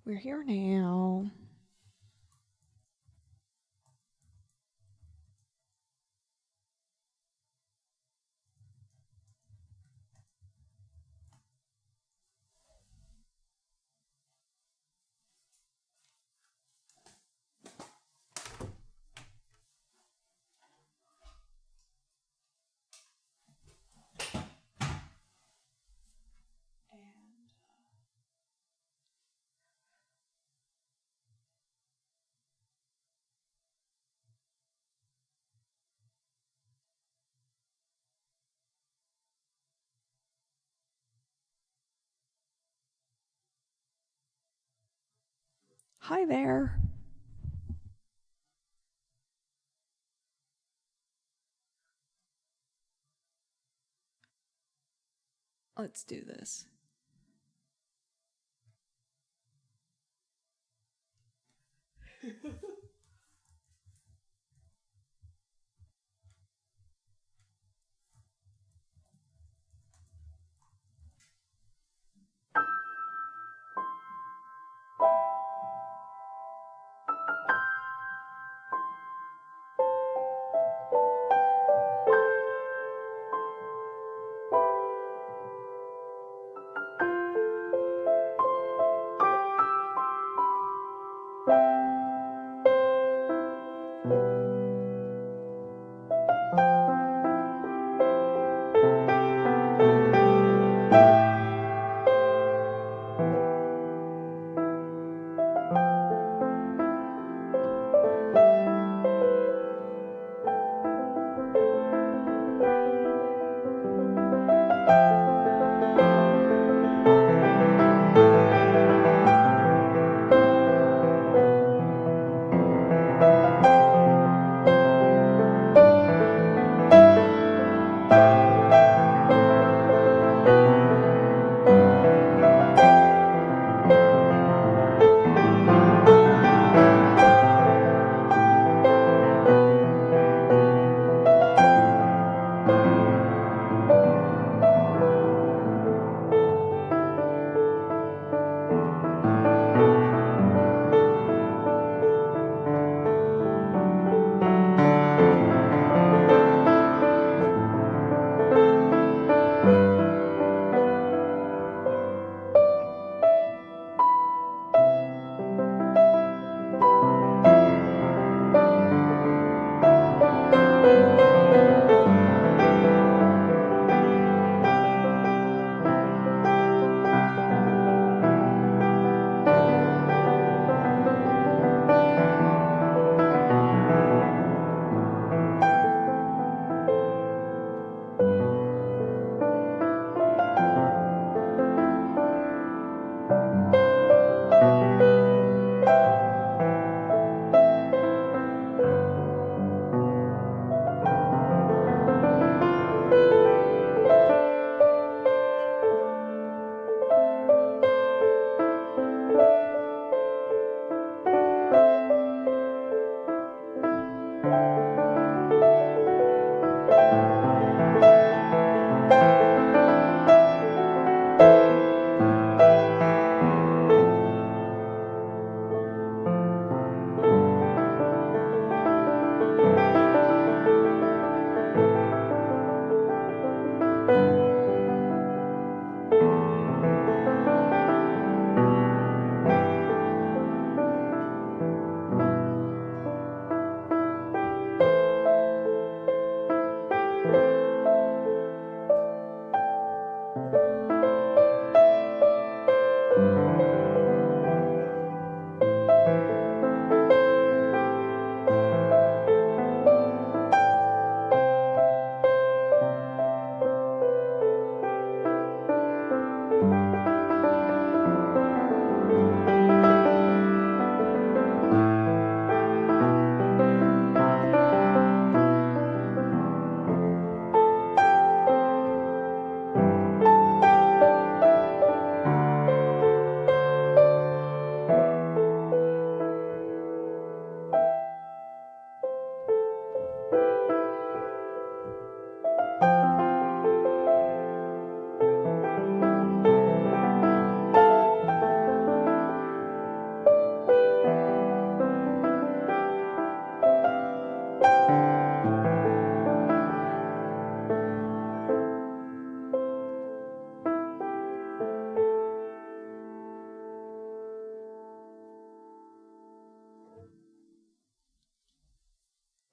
We're here now. Hi there. Let's do this.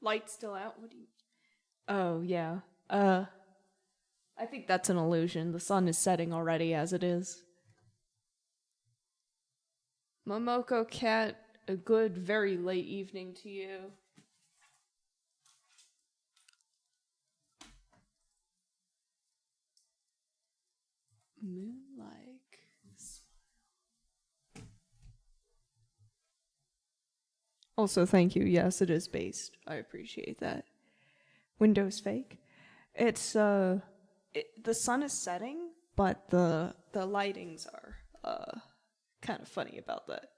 Light's still out? What do you... Oh, yeah. I think that's an illusion. The sun is setting already as it is. Momoko Cat, a good, very late evening to you. Moon-like smile. Also, thank you. Yes, it is based. I appreciate that. Windows fake. It's the sun is setting, but the lightings are kind of funny about that.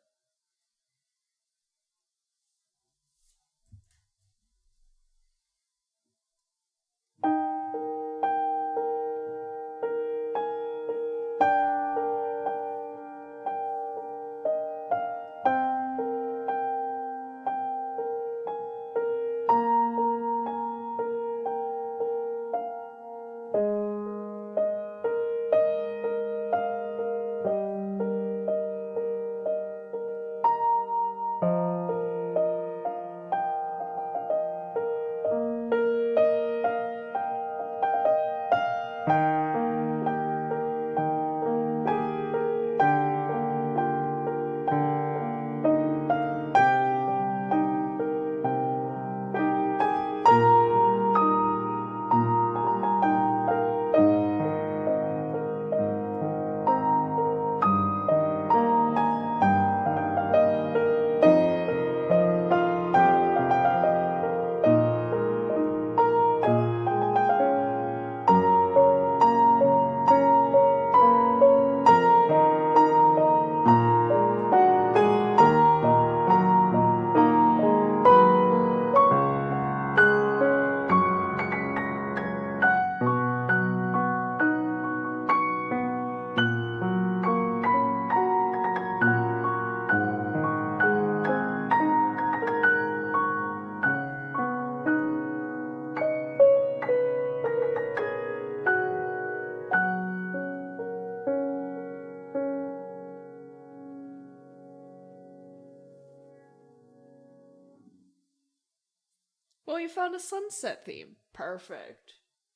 Well, you found a sunset theme. Perfect.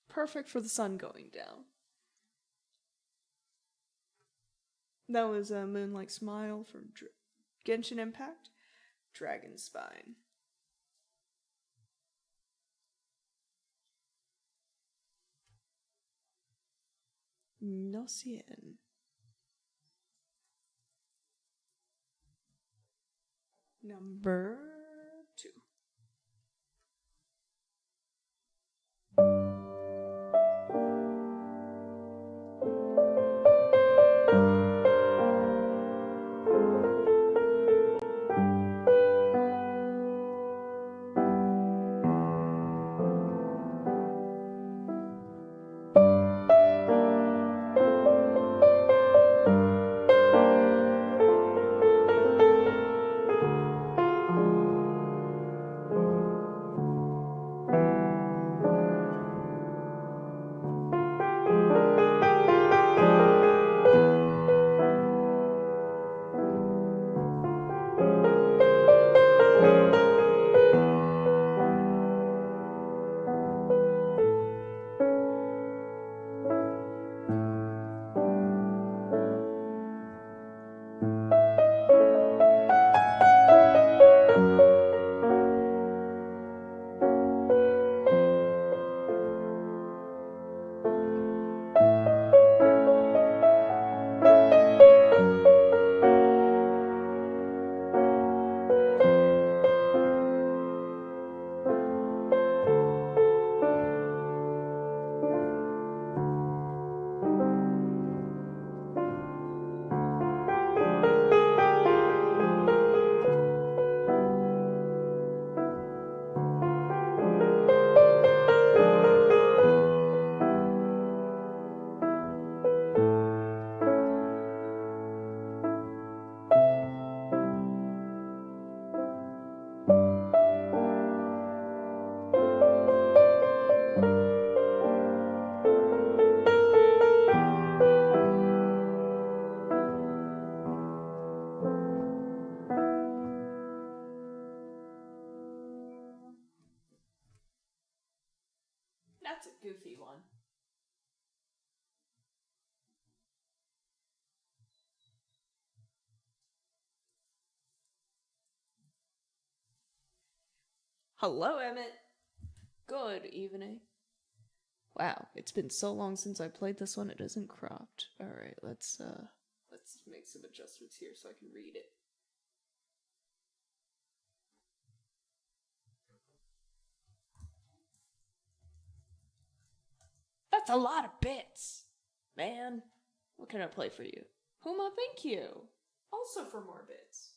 Perfect for the sun going down. That was a Moonlight Smile from Genshin Impact. Dragon Spine. Nocien. Number 2. That's a goofy one. Hello, Emmett. Good evening. Wow, it's been so long since I played this one, it isn't cropped. Alright, let's make some adjustments here so I can read it. That's a lot of bits! Man, what can I play for you? Huma, thank you! Also for more bits.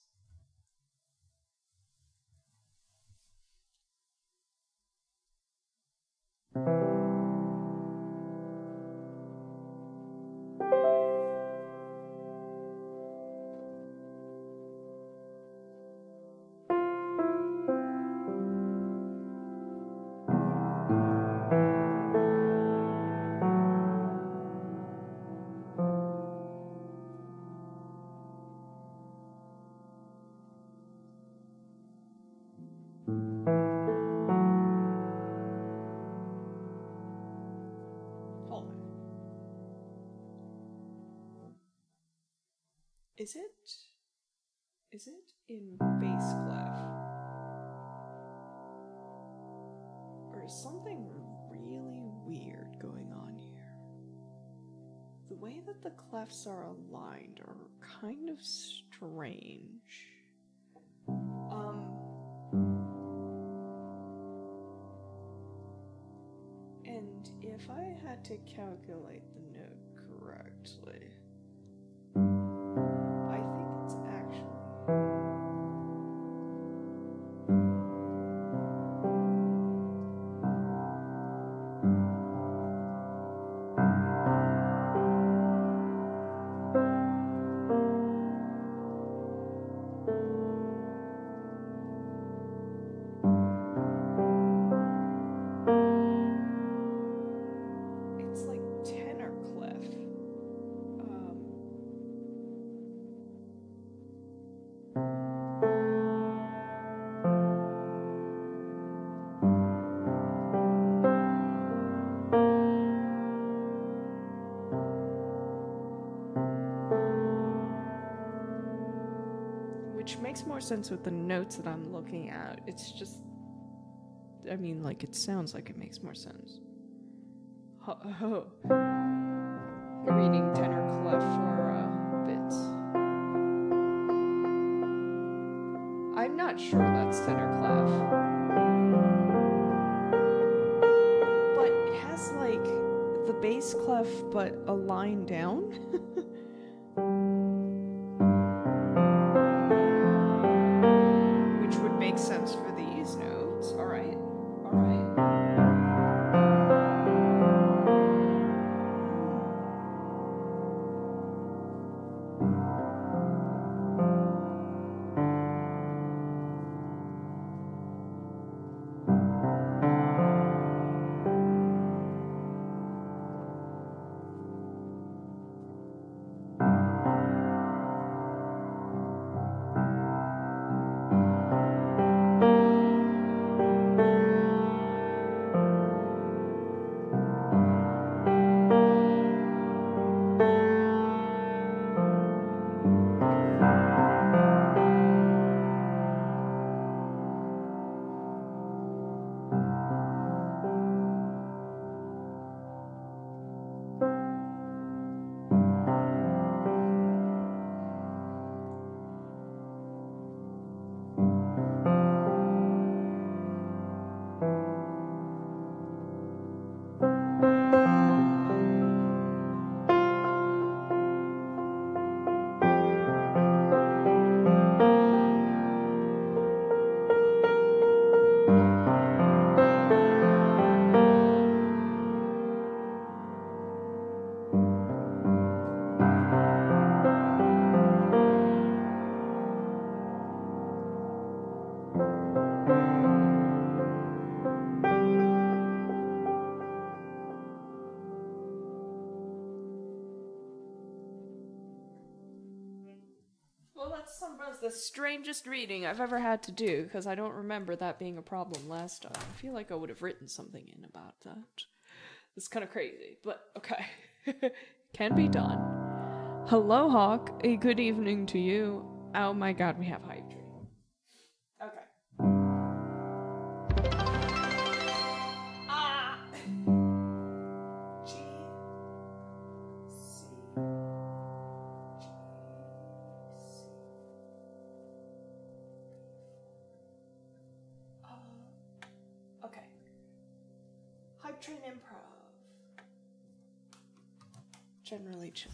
Is it in bass clef? Or is something really weird going on here? The way that the clefs are aligned are kind of strange. And if I had to calculate the note correctly, I think it's actually... which makes more sense with the notes that I'm looking at. It's just, I mean, like, it sounds like it makes more sense. Reading tenor clef for bits. I'm not sure that's tenor clef. But it has, like, the bass clef, but a line down. Makes sense for these notes. Alright. The strangest reading I've ever had to do, because I don't remember that being a problem last time. I feel like I would have written something in about that. It's kind of crazy, but okay. Can be done. Hello, Hawk. A good evening to you. Oh my god, we have hype train. Okay. Ah! G, C, G, C. Okay. Hype train improv. Generally chill.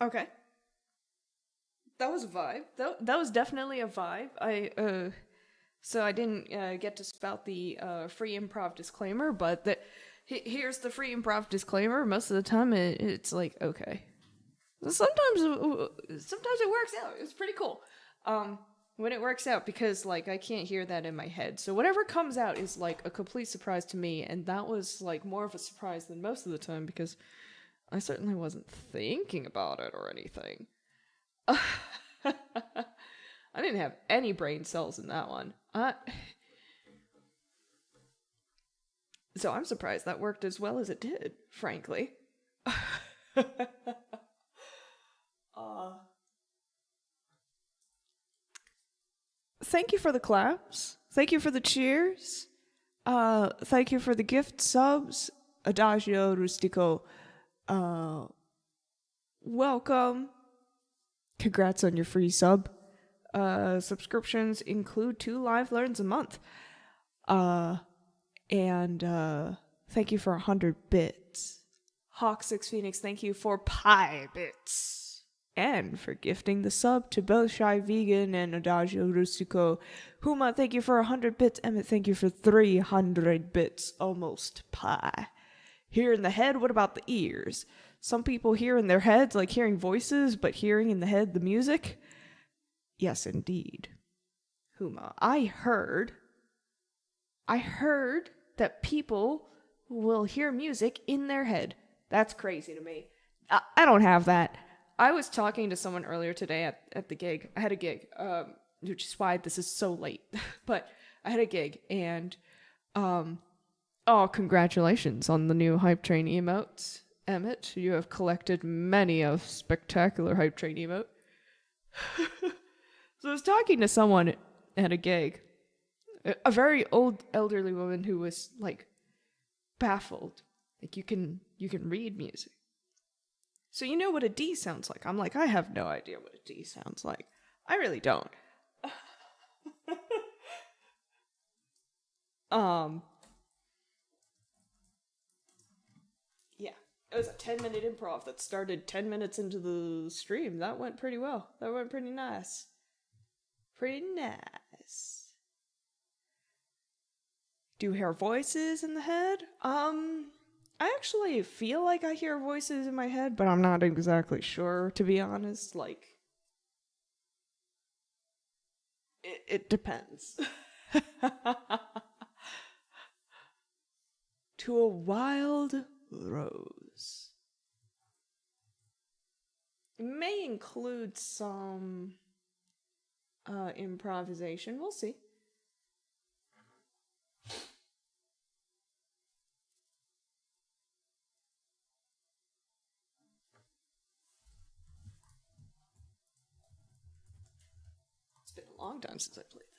Okay. That was a vibe. That was definitely a vibe. So I didn't get to spout the free improv disclaimer, but here's the free improv disclaimer. Most of the time, it's like okay. Sometimes it works out. It's pretty cool. When it works out, because like I can't hear that in my head, so whatever comes out is like a complete surprise to me, and that was like more of a surprise than most of the time because I certainly wasn't thinking about it or anything. I didn't have any brain cells in that one. So I'm surprised that worked as well as it did, frankly. Thank you for the claps. Thank you for the cheers. Thank you for the gift subs. Adagio Rustico. Welcome. Congrats on your free sub. Subscriptions include 2 live learns a month. And thank you for 100 bits. Hawk6 Phoenix, thank you for pi bits. And for gifting the sub to both Shy Vegan and Adagio Rustico. Huma, thank you for 100 bits. Emmett, thank you for 300 bits. Almost pi. Hear in the head, what about the ears? Some people hear in their heads like hearing voices, but hearing in the head the music? Yes, indeed. Huma, I heard that people will hear music in their head. That's crazy to me. I don't have that. I was talking to someone earlier today at the gig. I had a gig, which is why this is so late. But I had a gig, and congratulations on the new Hype Train emotes, Emmett. You have collected many a spectacular Hype Train emote. So I was talking to someone at a gig, a very old elderly woman who was like baffled. Like you can read music. So you know what a D sounds like. I'm like, I have no idea what a D sounds like. I really don't. Yeah. It was a 10-minute improv that started 10 minutes into the stream. That went pretty well. That went pretty nice. Pretty nice. Do you hear voices in the head? I actually feel like I hear voices in my head, but I'm not exactly sure, to be honest. Like, it depends. To a wild rose. It may include some improvisation. We'll see. It's been a long time since I played this.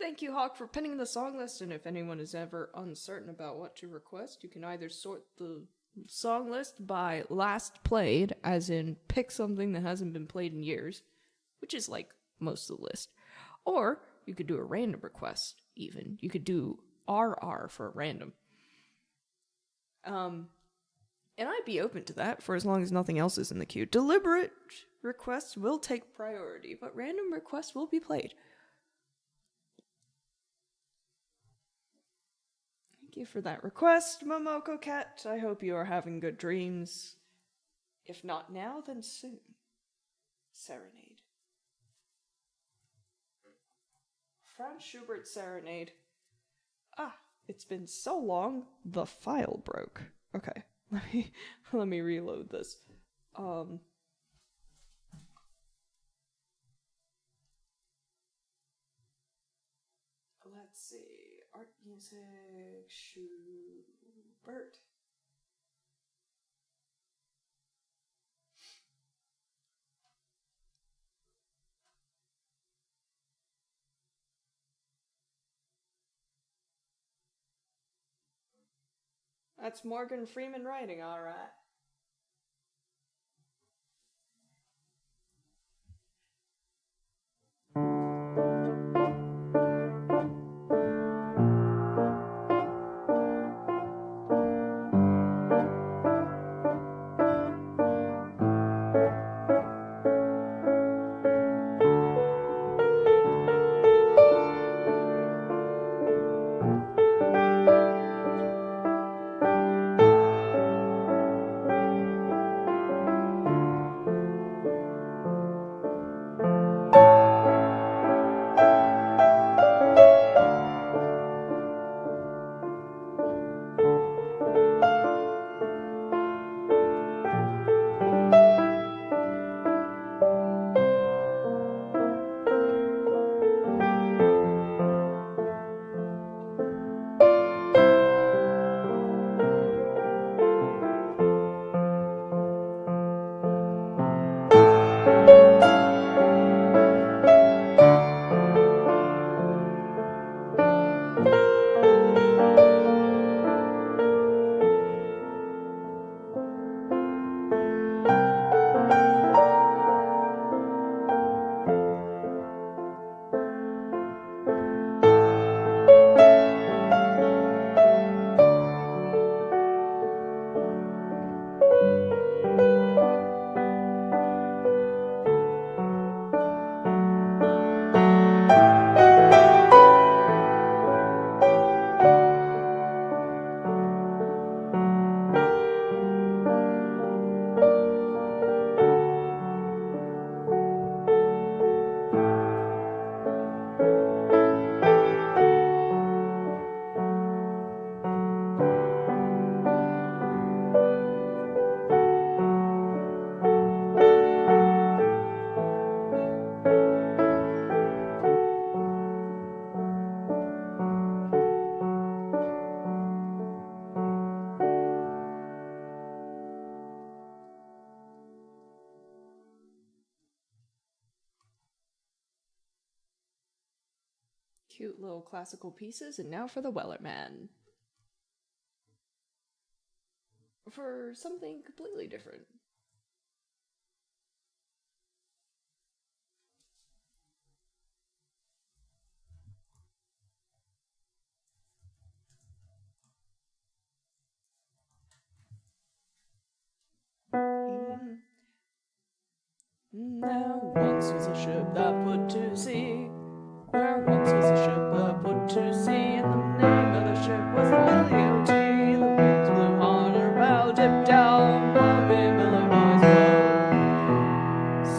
Thank you, Hawk, for pinning the song list, and if anyone is ever uncertain about what to request, you can either sort the song list by last played, as in pick something that hasn't been played in years, which is like most of the list, or you could do a random request, even. You could do RR for random. And I'd be open to that for as long as nothing else is in the queue. Deliberate requests will take priority, but random requests will be played. Thank you for that request, Momoko Cat. I hope you are having good dreams. If not now, then soon. Serenade. Franz Schubert Serenade. Ah, it's been so long, the file broke. Okay, let me reload this. Let's see. Art music, Schubert. That's Morgan Freeman writing, alright. Cute little classical pieces, and now for the Wellerman. For something completely different. There once was a ship that put to sea. There once was a ship that put to sea, and the name of the ship was the Willie-O-T. The winds blew on her bow, dipped down the big billow noise blow.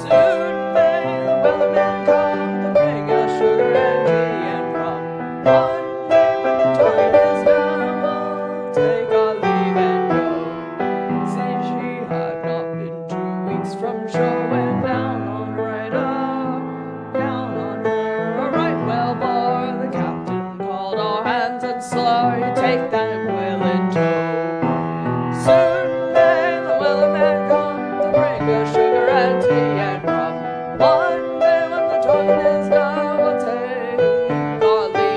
Soon may the Wellerman come to bring us sugar and tea and rum. One day when the time is done, we'll take our leave and go. See, she had not been 2 weeks from shore when down on her right up, down on her a right whale bore. The captain called all hands and slow, you take that whale in tow. Soon may the Wellerman come to bring us sugar and tea and rum. One day when the time is done, we'll take our leave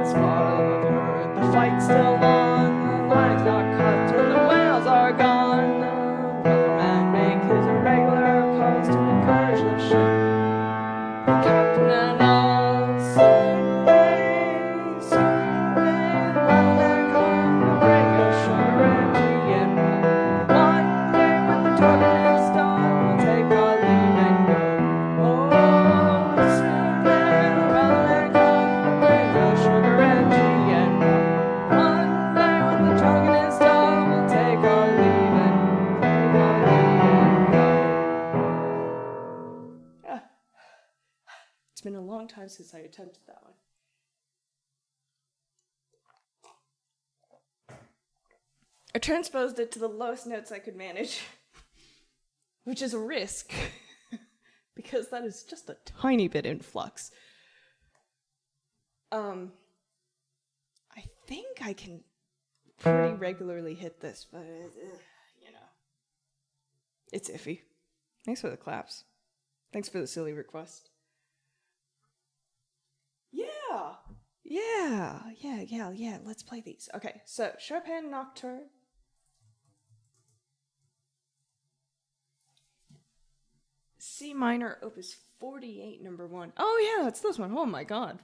this far I've heard the fight's still on, the line's not cut and the whales are gone. The weatherman make his irregular calls to encourage the ship. The captain and all soon may, the weatherman come to bring ashore empty and warm. One day when the turbine is done, we'll take our leave and go. Oh, soon may the weatherman come to bring us sugar and tea and rum. One day when the turbine is done, we'll take our leave and go. Yeah. It's been a long time since I attempted that one. I transposed it to the lowest notes I could manage, which is a risk, because that is just a tiny bit in flux. I think I can pretty regularly hit this, but you know, it's iffy. Thanks for the claps. Thanks for the silly request. Yeah. Let's play these. Okay, so Chopin Nocturne. C minor, opus 48, number 1. Oh yeah, it's this one. Oh my god.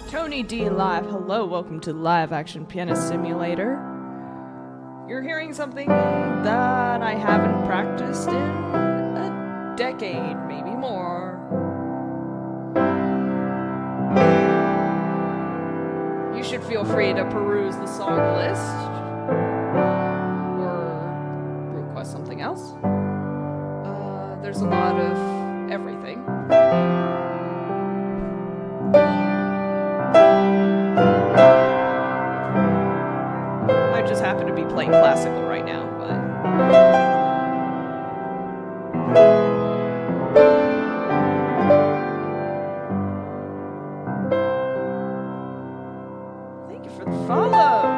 Tony D Live, hello, welcome to Live Action Pianist Simulator. You're hearing something that I haven't practiced in a decade, maybe more. You should feel free to peruse the song list or request something else. There's a lot of everything. I just happen to be playing classical right now, but thank you for the follow.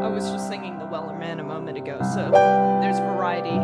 I was just singing The Weller Man a moment ago, so there's variety.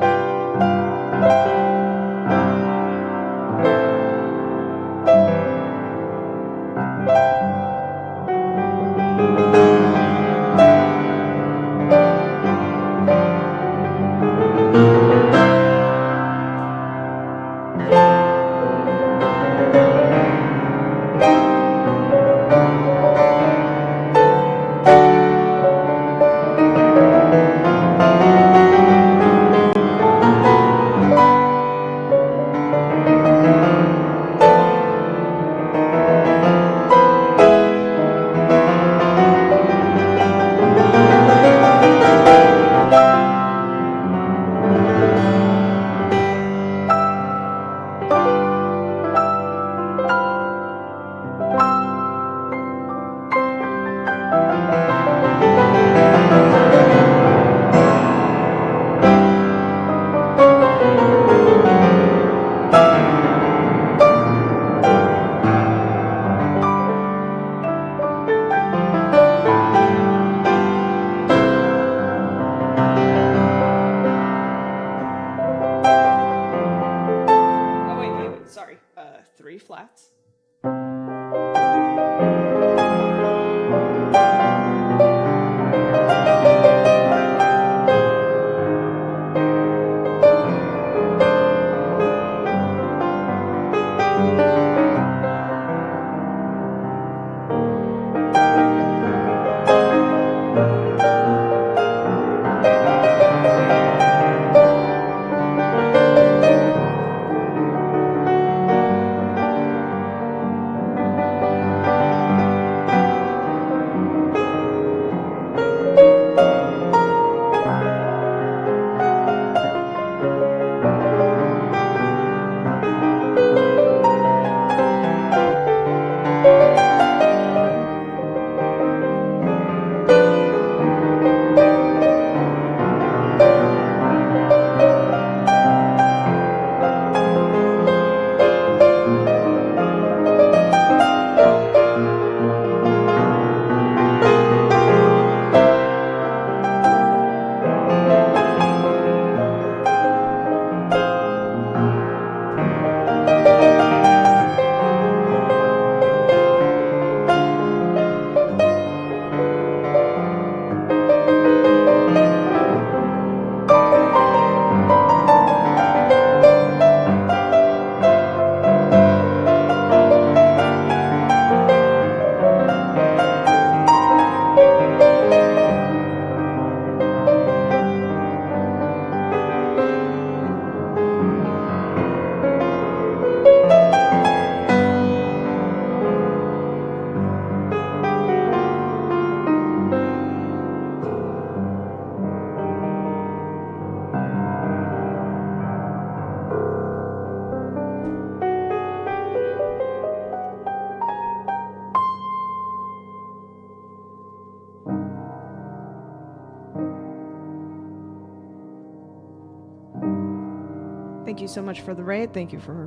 Thank you so much for the raid. Thank you for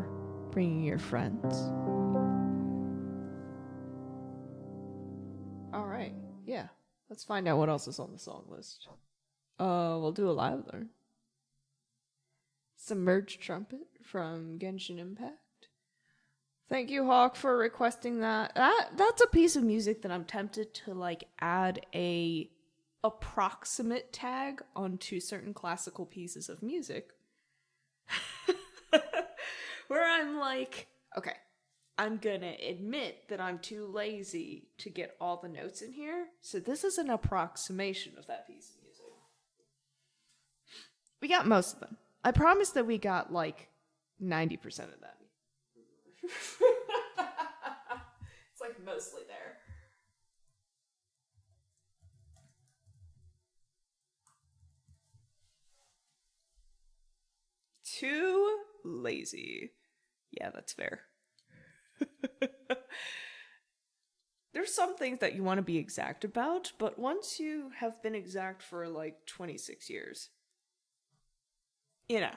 bringing your friends. All right. Yeah. Let's find out what else is on the song list. We'll do a live learn. Submerged Trumpet from Genshin Impact. Thank you, Hawk, for requesting that. That's a piece of music that I'm tempted to like add a approximate tag onto certain classical pieces of music. Where I'm like, okay, I'm gonna admit that I'm too lazy to get all the notes in here, so this is an approximation of that piece of music. We got most of them. I promise that we got like 90% of them. It's like mostly there. Too lazy. Yeah, that's fair. There's some things that you want to be exact about, but once you have been exact for like 26 years, you know,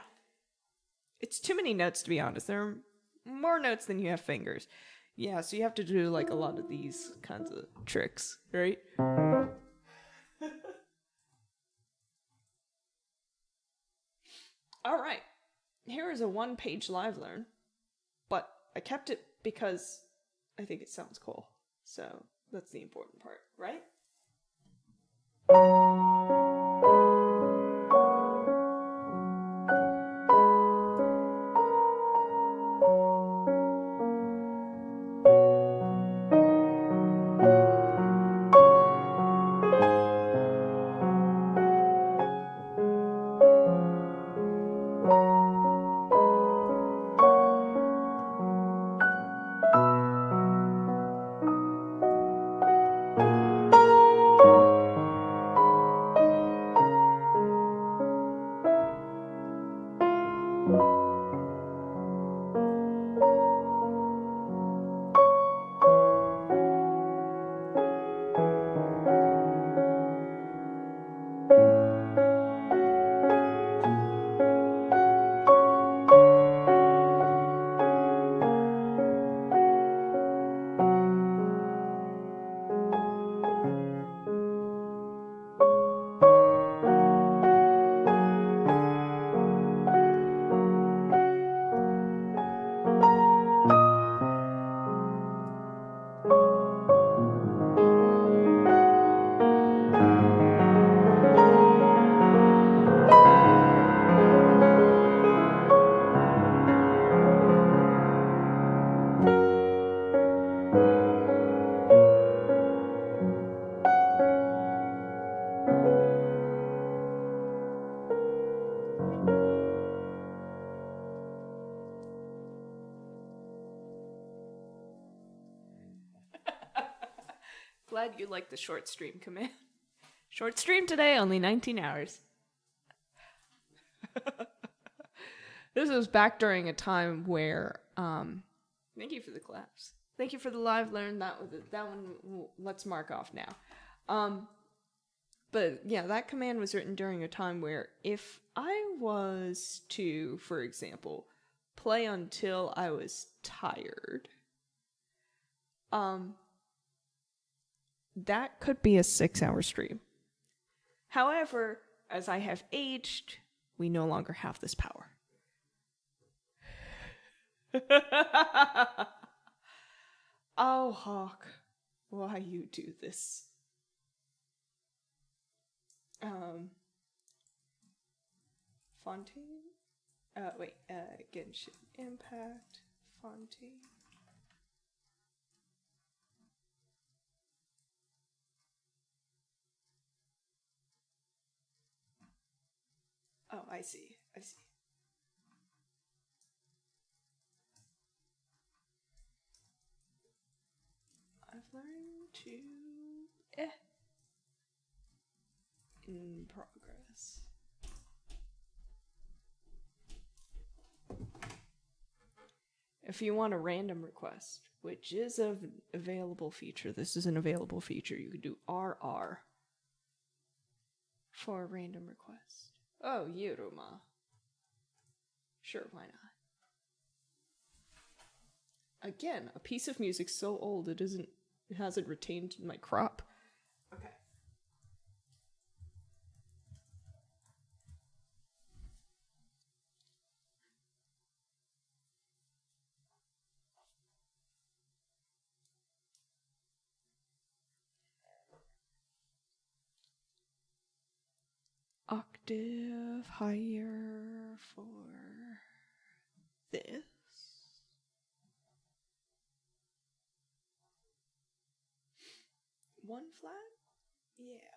it's too many notes, to be honest. There are more notes than you have fingers. Yeah, so you have to do like a lot of these kinds of tricks, right? All right. Here is a one-page live learn, but I kept it because I think it sounds cool. So that's the important part, right? Glad you like the short stream command. Short stream today, only 19 hours. This was back during a time where, thank you for the claps. Thank you for the live learn. That one, let's mark off now. But yeah, that command was written during a time where if I was to, for example, play until I was tired, that could be a 6-hour stream. However, as I have aged, we no longer have this power. Oh, Hawk, why you do this? Fontaine? Genshin Impact, Fontaine. Oh, I see. I've learned to... In progress. If you want a random request, which is an available feature, this is an available feature. You can do RR for a random request. Oh, Yuruma. Sure, why not? Again, a piece of music so old it hasn't retained my crop. Okay. Octave higher for this. One flat? Yeah.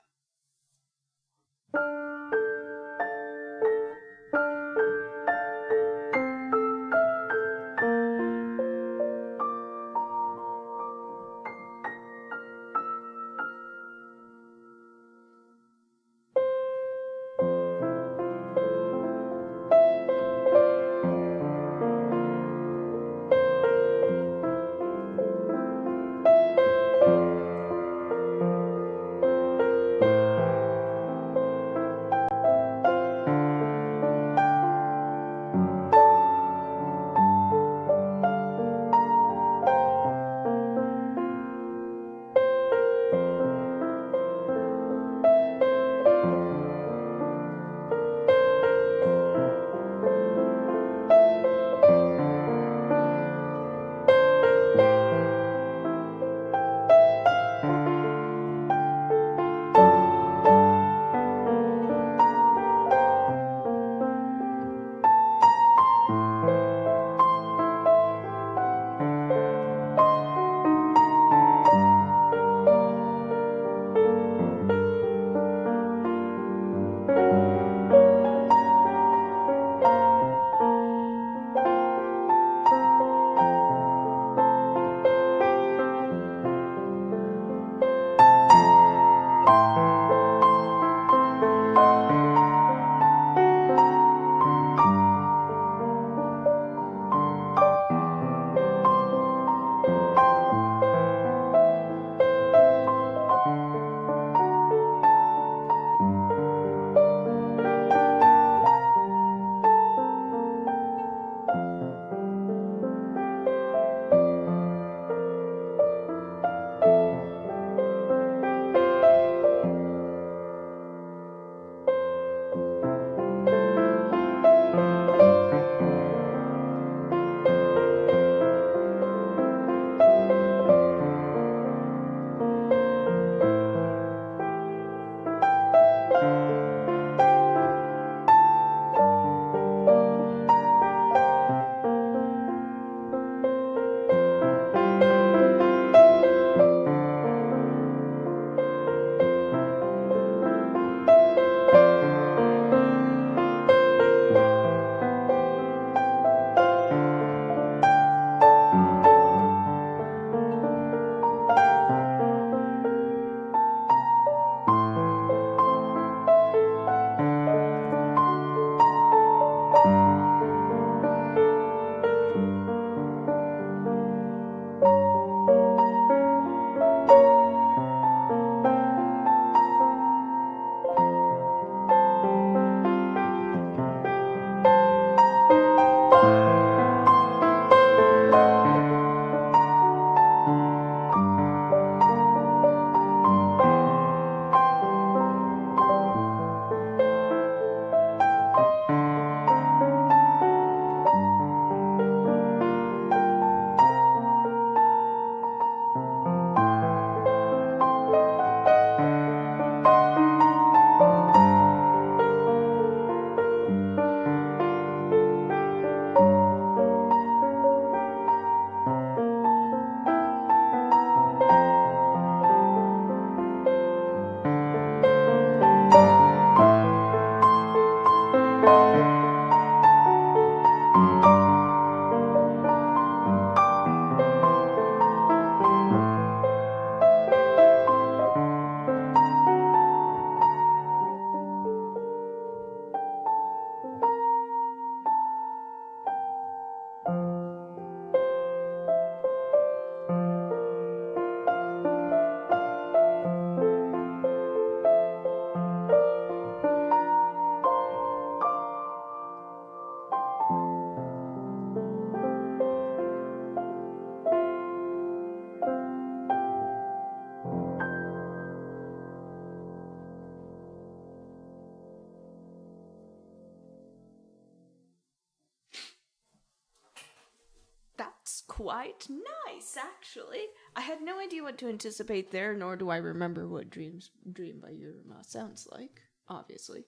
quite nice, actually. I had no idea what to anticipate there, nor do I remember what Dream by Your sounds like, obviously.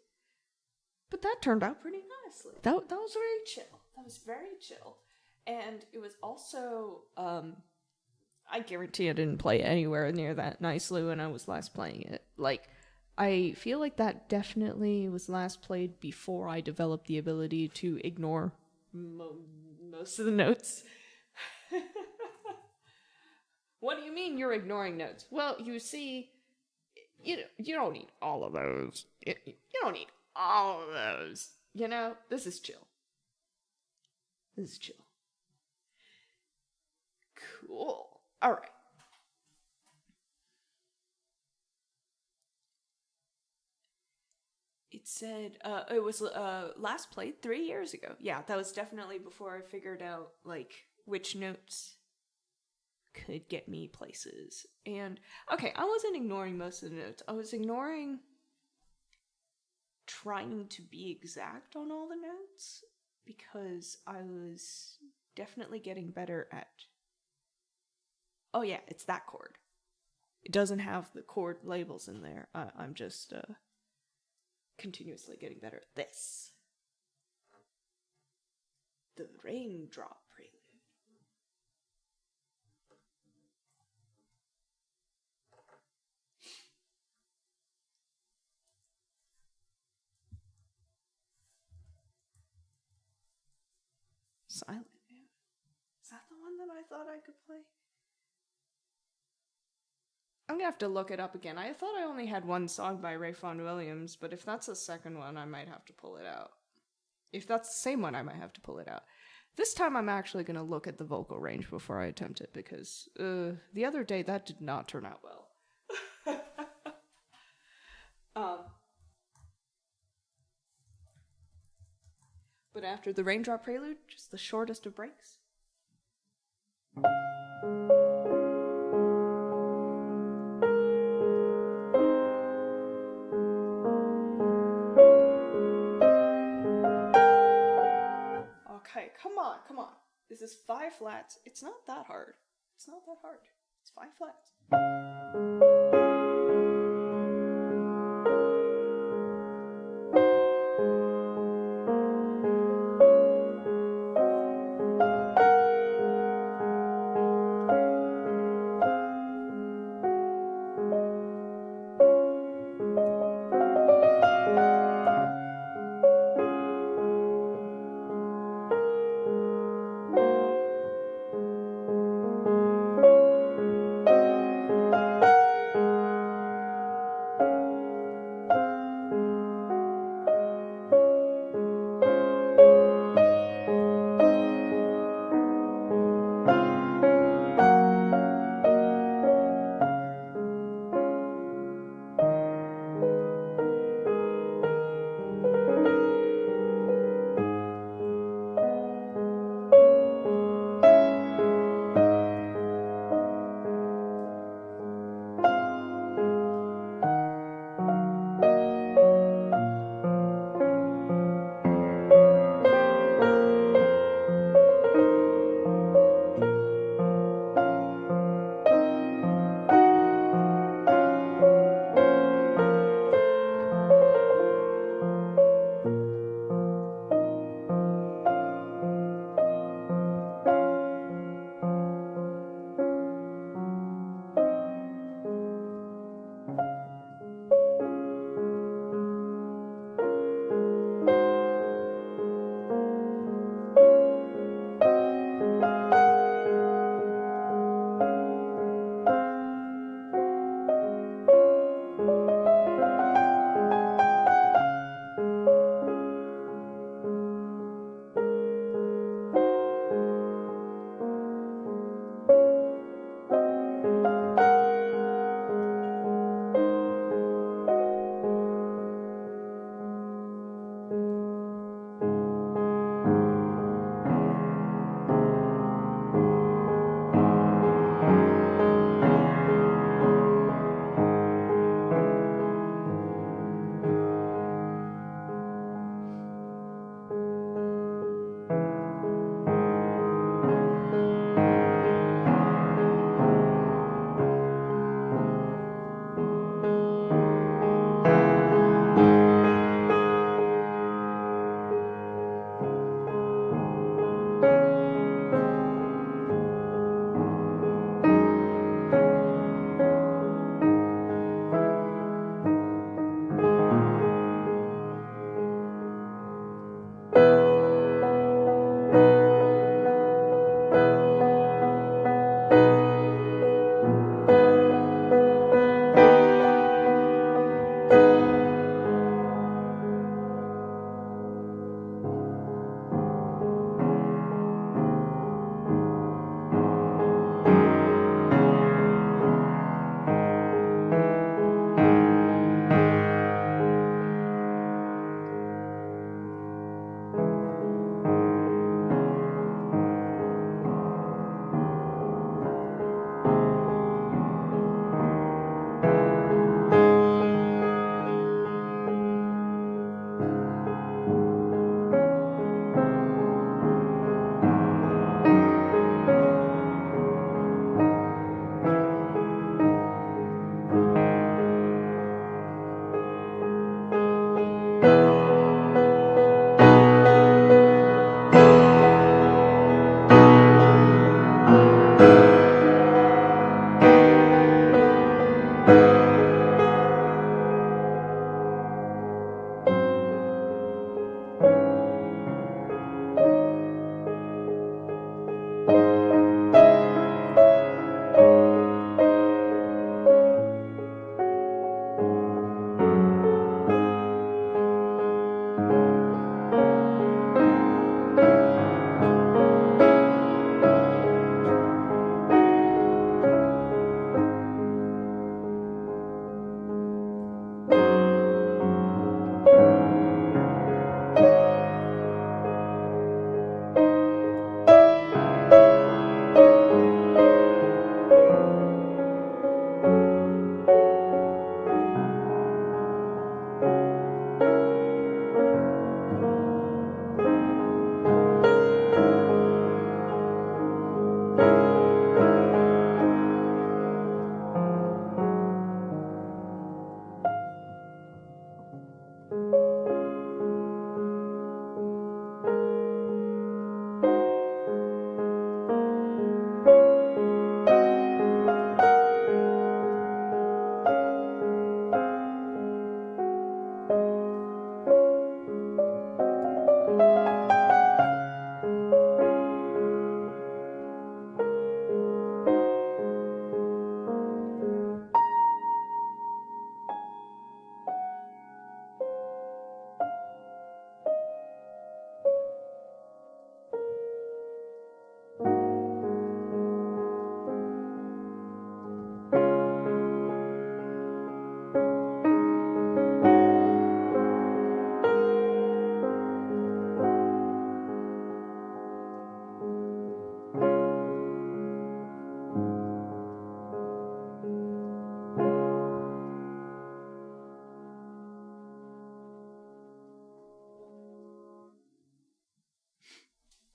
But that turned out pretty nicely. That was very chill. That was very chill. And it was also, I guarantee I didn't play anywhere near that nicely when I was last playing it. Like, I feel like that definitely was last played before I developed the ability to ignore most of the notes. What do you mean you're ignoring notes? Well, you see, you don't need all of those. You don't need all of those. You know, this is chill. This is chill. Cool. All right. It said it was last played 3 years ago. Yeah, that was definitely before I figured out like which notes could get me places. And okay, I wasn't ignoring most of the notes. I was ignoring trying to be exact on all the notes because I was definitely getting better at. Oh yeah, it's that chord. It doesn't have the chord labels in there. I'm just continuously getting better at this. The raindrop prelude. Silent Man. Is that the one that I thought I could play? I'm gonna have to look it up again. I thought I only had one song by Ray Vaughan Williams, but if that's the second one, I might have to pull it out. If that's the same one, I might have to pull it out. This time I'm actually gonna look at the vocal range before I attempt it, because the other day that did not turn out well. But after the raindrop prelude, just the shortest of breaks. Okay, come on. This is 5 flats. It's not that hard. It's 5 flats.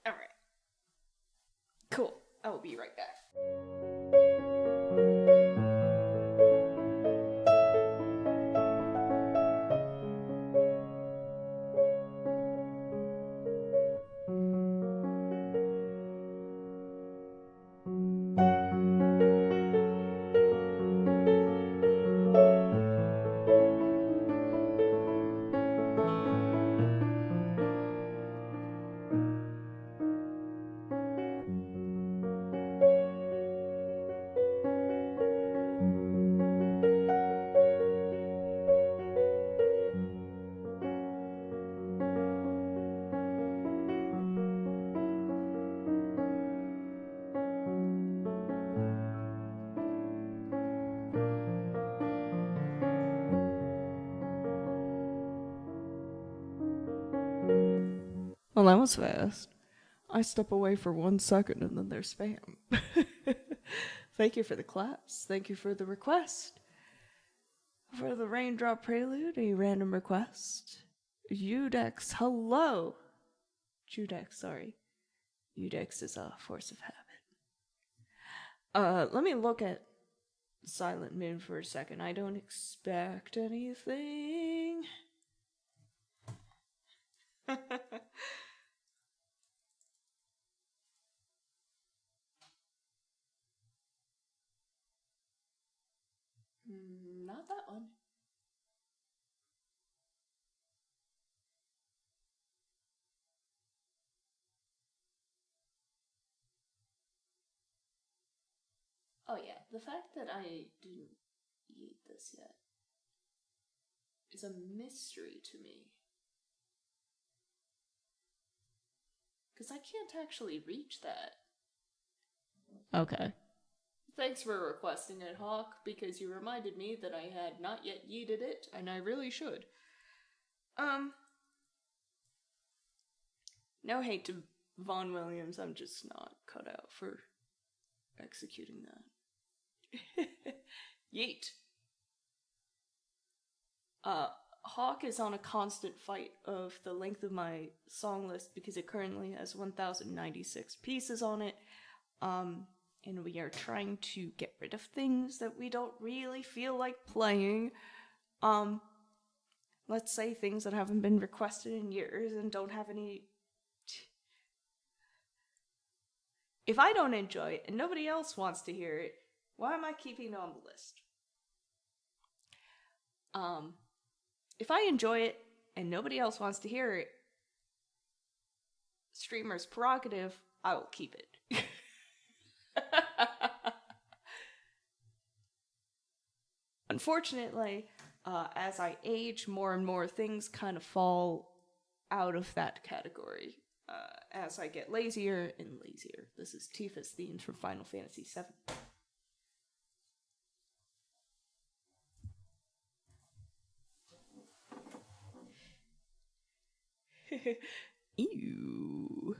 Alright. Cool. I will be right back. Well, that was fast. I step away for 1 second and then there's spam. Thank you for the claps. Thank you for the request. For the raindrop prelude, a random request. Udex, hello. Judex, sorry. Udex is a force of habit. Let me look at Silent Moon for a second. I don't expect anything. Not that one. Oh yeah, the fact that I didn't eat this yet is a mystery to me. Because I can't actually reach that. Okay. Thanks for requesting it, Hawk, because you reminded me that I had not yet yeeted it, and I really should. No hate to Vaughn Williams, I'm just not cut out for executing that. Yeet. Hawk is on a constant fight of the length of my song list because it currently has 1,096 pieces on it. And we are trying to get rid of things that we don't really feel like playing. Let's say things that haven't been requested in years and don't have any... If I don't enjoy it and nobody else wants to hear it, why am I keeping it on the list? If I enjoy it and nobody else wants to hear it, streamer's prerogative, I will keep it. Unfortunately, as I age, more and more things kind of fall out of that category as I get lazier and lazier. This is Tifa's theme from Final Fantasy VII. Ew.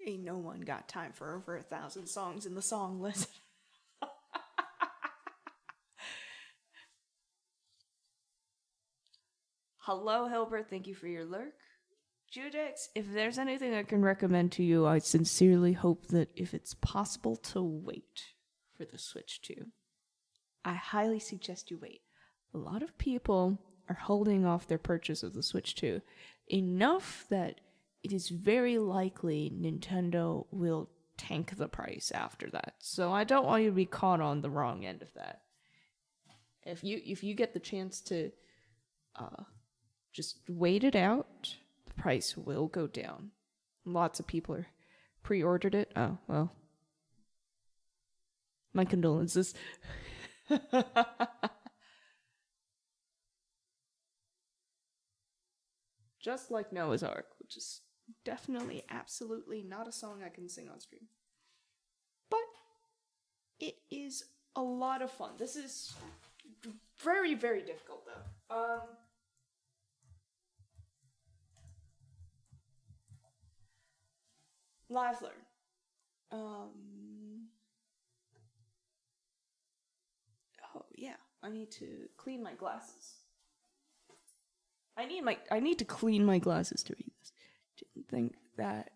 Ain't no one got time for over 1,000 songs in the song list. Hello, Hilbert. Thank you for your lurk. Judex, if there's anything I can recommend to you, I sincerely hope that if it's possible to wait for the Switch 2, I highly suggest you wait. A lot of people are holding off their purchase of the Switch 2 enough that it is very likely Nintendo will tank the price after that. So I don't want you to be caught on the wrong end of that. If you get the chance to just wait it out, the price will go down. Lots of people are pre-ordered it. Oh, well. My condolences. Just like Noah's Ark, which is definitely, absolutely not a song I can sing on stream. But it is a lot of fun. This is very, very difficult, though. Live learn. Oh yeah, I need to clean my glasses. I need to clean my glasses to read this. Didn't think that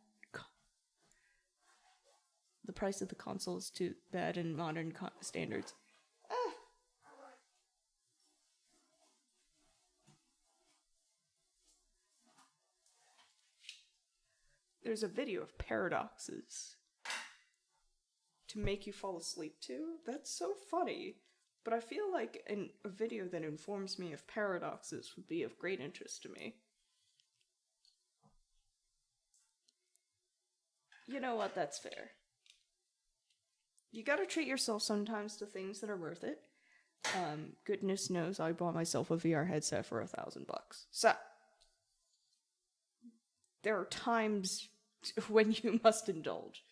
the price of the console is too bad in modern standards. There's a video of paradoxes to make you fall asleep to. That's so funny. But I feel like a video that informs me of paradoxes would be of great interest to me. You know what? That's fair. You gotta treat yourself sometimes to things that are worth it. Goodness knows I bought myself a VR headset for $1,000. So, there are times when you must indulge.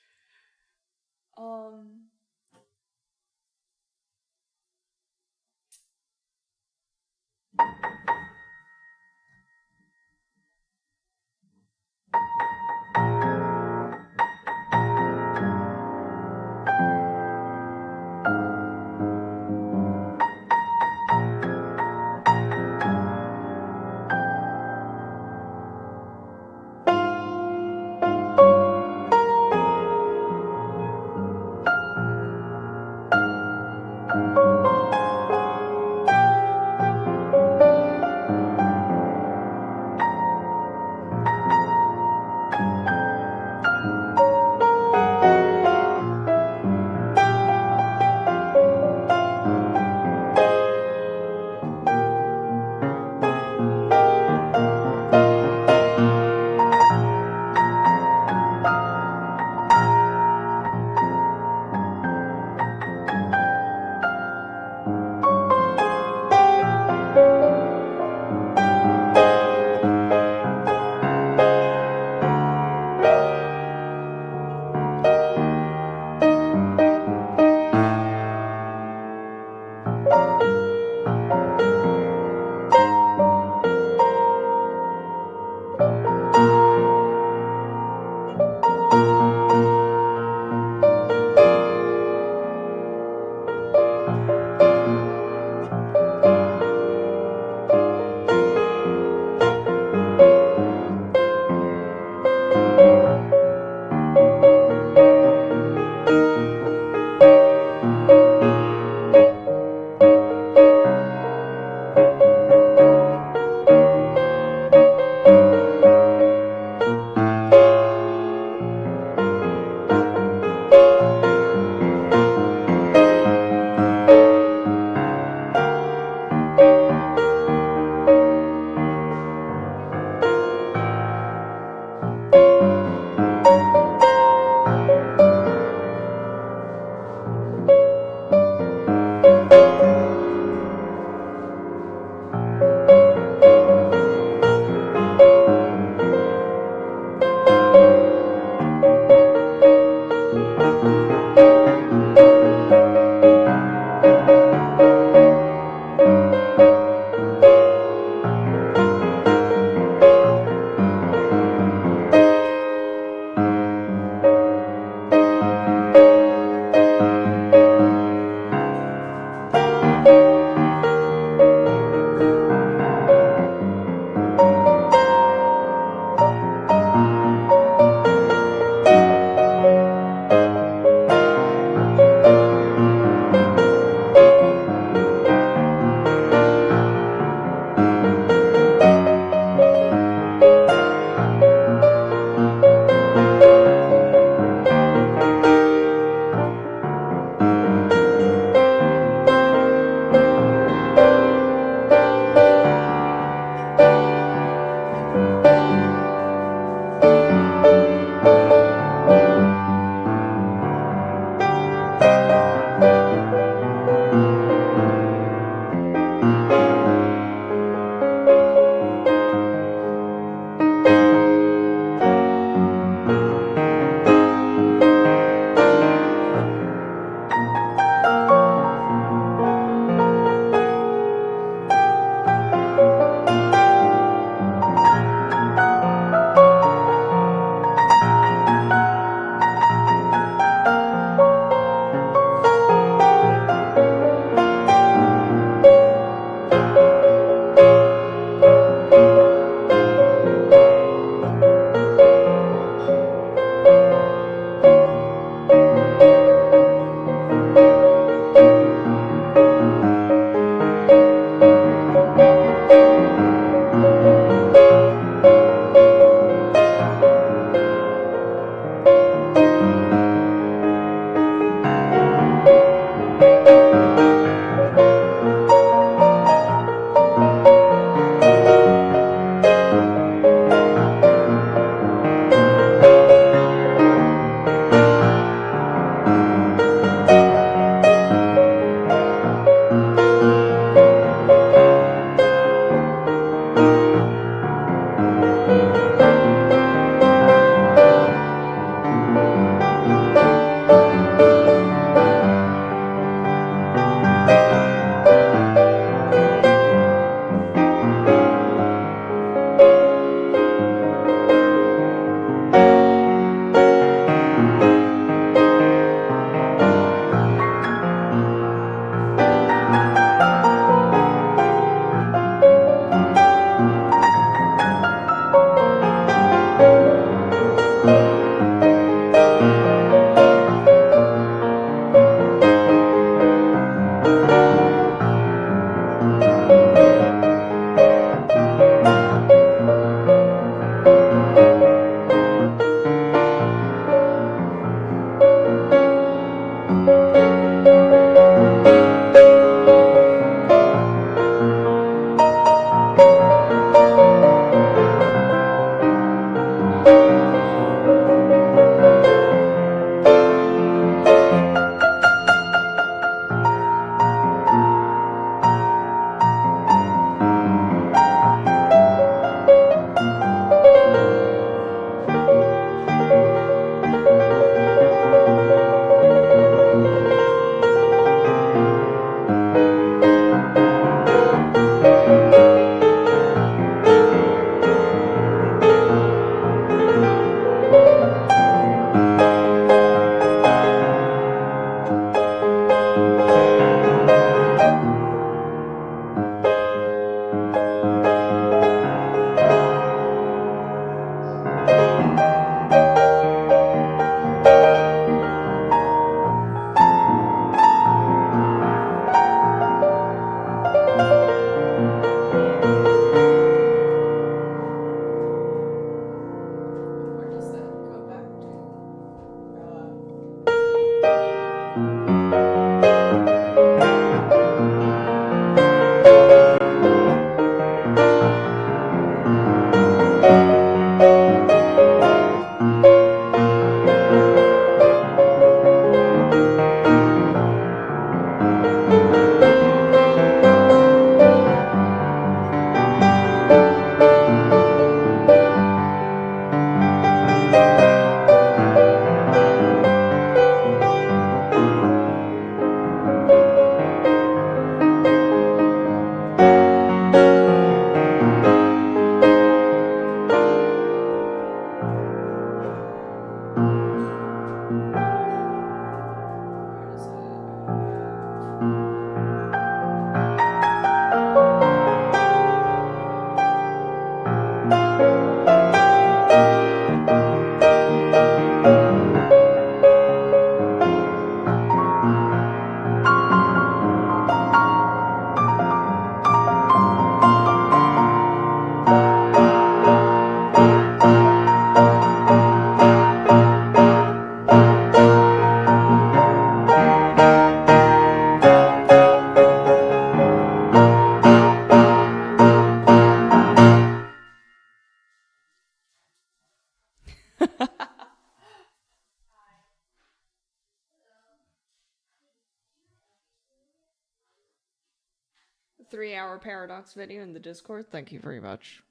3-hour paradox video in the Discord. Thank you very much.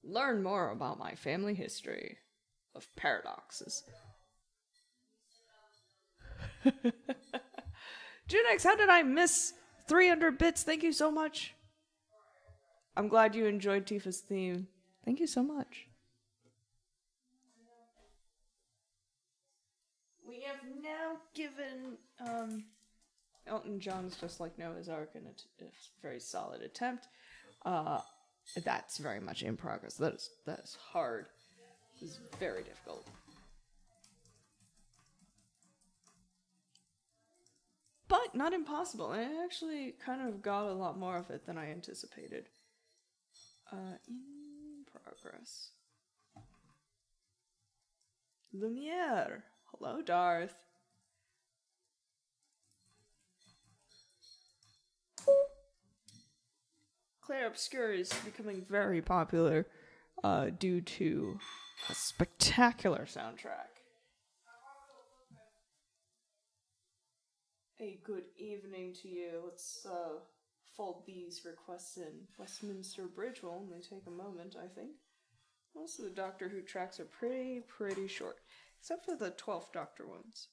Learn more about my family history of paradoxes. Junex, how did I miss 300 bits? Thank you so much. I'm glad you enjoyed Tifa's theme. Thank you so much. We have now given Elton John's Just Like Noah's Ark, and it's a very solid attempt. That's very much in progress. That is hard. This is very difficult. But not impossible. I actually kind of got a lot more of it than I anticipated. In progress. Lumiere. Hello, Darth. Clair Obscur is becoming very popular due to a spectacular soundtrack. A good evening to you. Let's fold these requests in. Westminster Bridge will only take a moment, I think. Most of the Doctor Who tracks are pretty short, except for the 12th Doctor ones.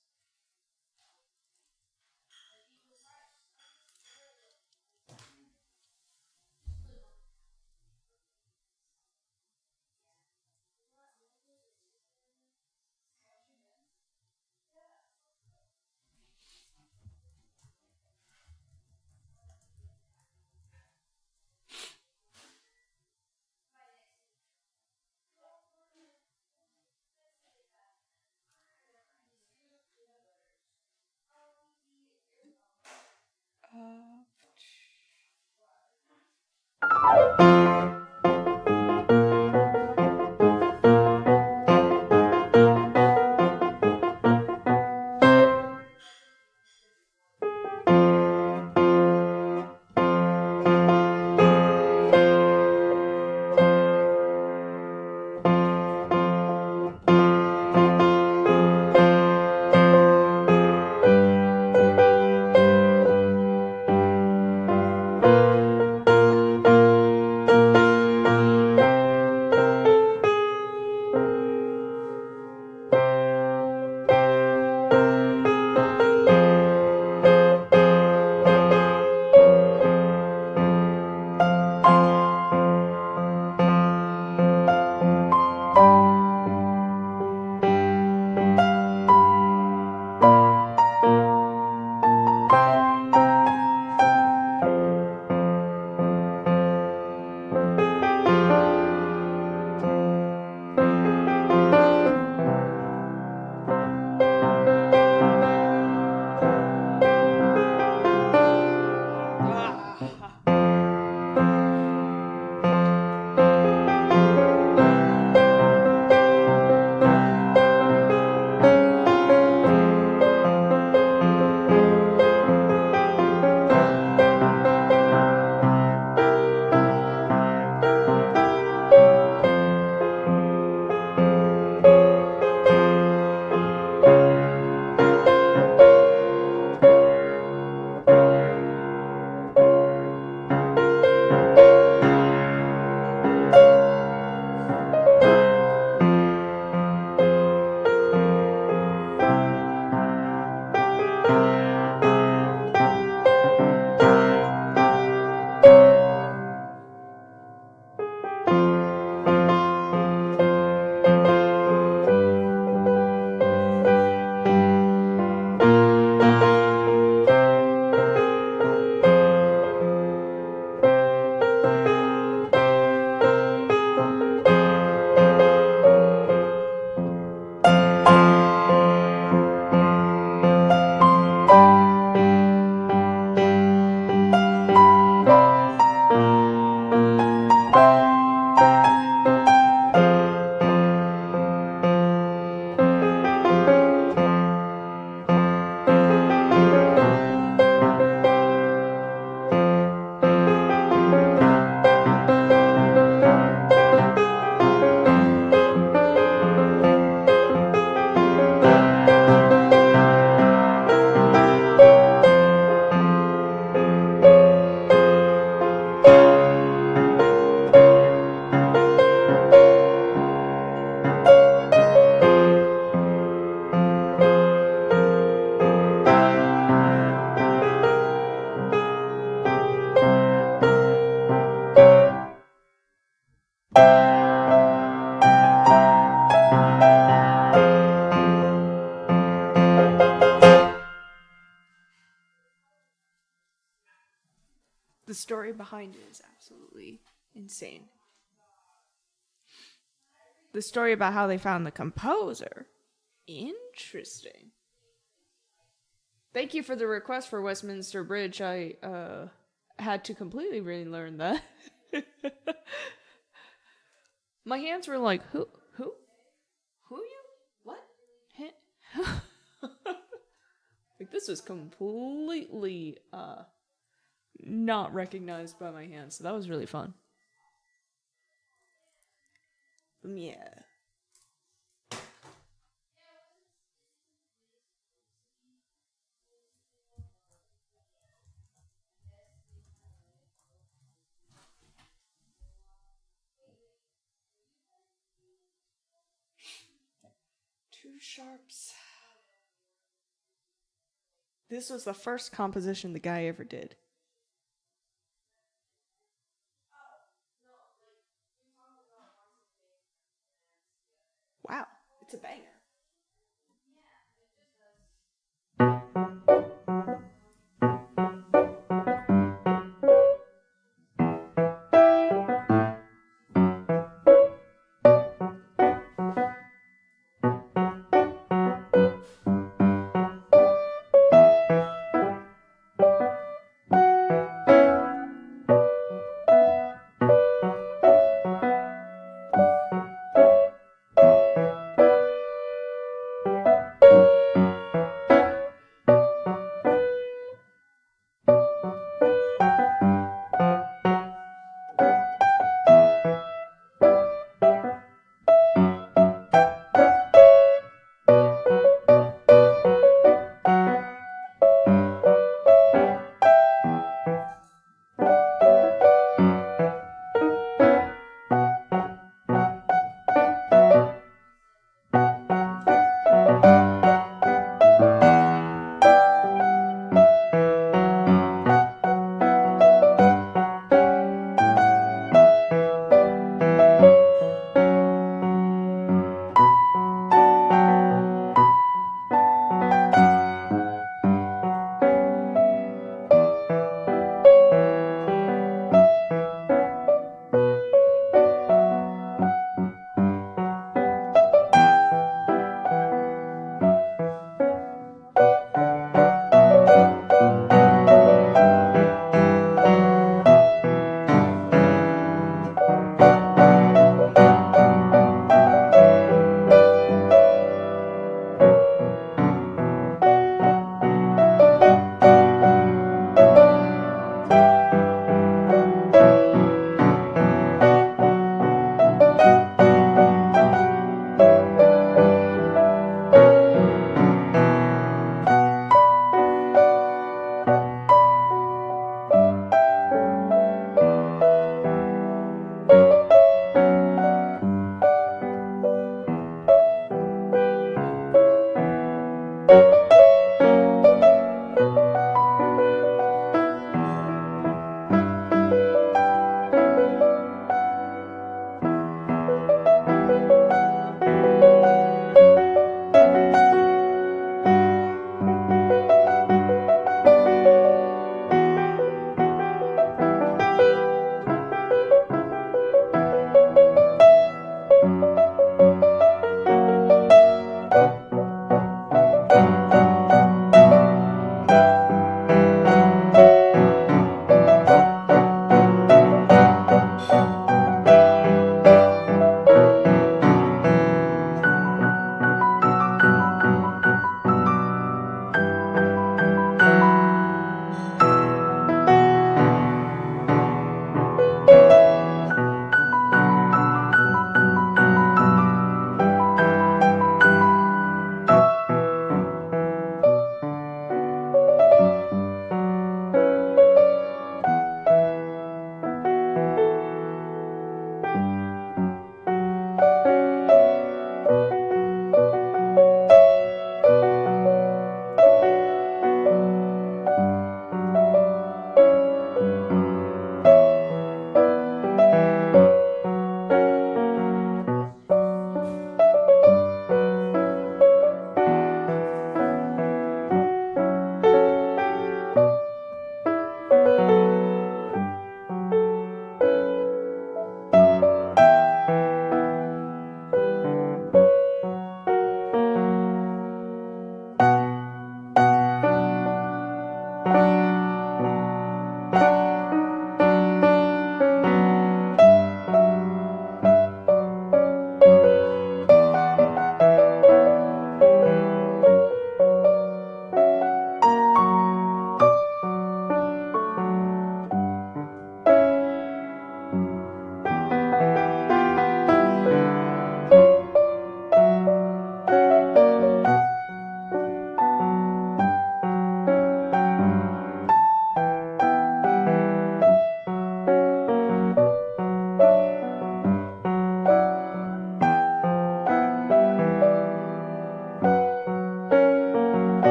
story behind it is absolutely insane. The story about how they found the composer. Interesting. Thank you for the request for Westminster Bridge. I had to completely relearn that. My hands were like, who you? What? Like, this was completely not recognized by my hands, so that was really fun. Yeah. Two sharps. This was the first composition the guy ever did. Wow, it's a banger.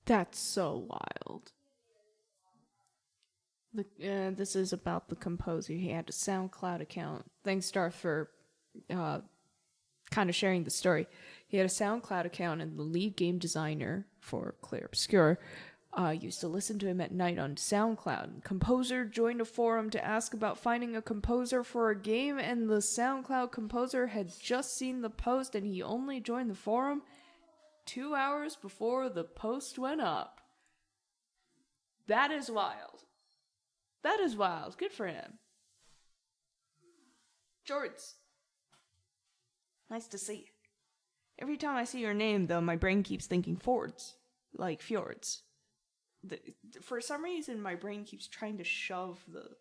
That's so wild. This is about the composer. He had a SoundCloud account. Thanks, Darth, for kind of sharing the story. He had a SoundCloud account, and the lead game designer for Clair Obscur used to listen to him at night on SoundCloud. Composer joined a forum to ask about finding a composer for a game, and the SoundCloud composer had just seen the post, and he only joined the forum 2 hours before the post went up. That is wild. That is wild. Good for him. Jords. Nice to see you. Every time I see your name, though, my brain keeps thinking Fords. Like fjords. For some reason, my brain keeps trying to shove the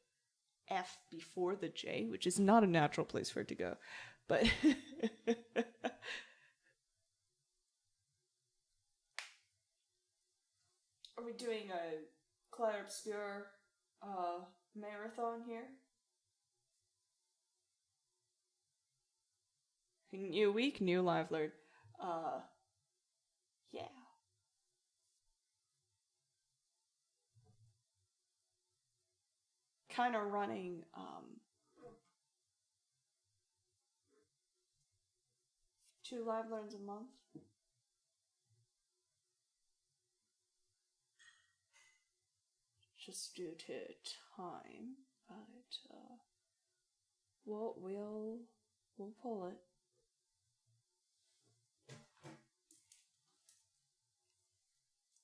F before the J, which is not a natural place for it to go. But... Are we doing a Clair Obscur marathon here? New week, new live alert. Yeah. Kind of running, 2 live learns a month. Just due to time, but, we'll pull it.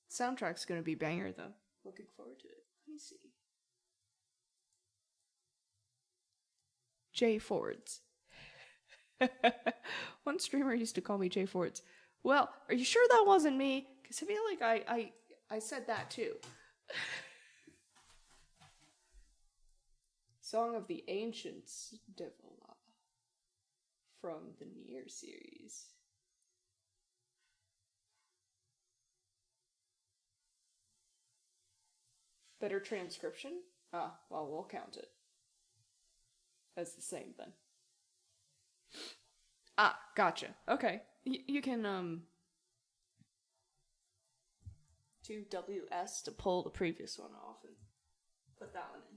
Soundtrack's gonna be banger, though. Looking forward to it. Let me see. J Fords. One streamer used to call me J Fords. Well, are you sure that wasn't me? Because I feel like I said that too. Song of the Ancients, Devola, from the Nier series. Better transcription? Ah, well, we'll count it as the same then. Ah, gotcha. Okay. You can, do WS to pull the previous one off and put that one in.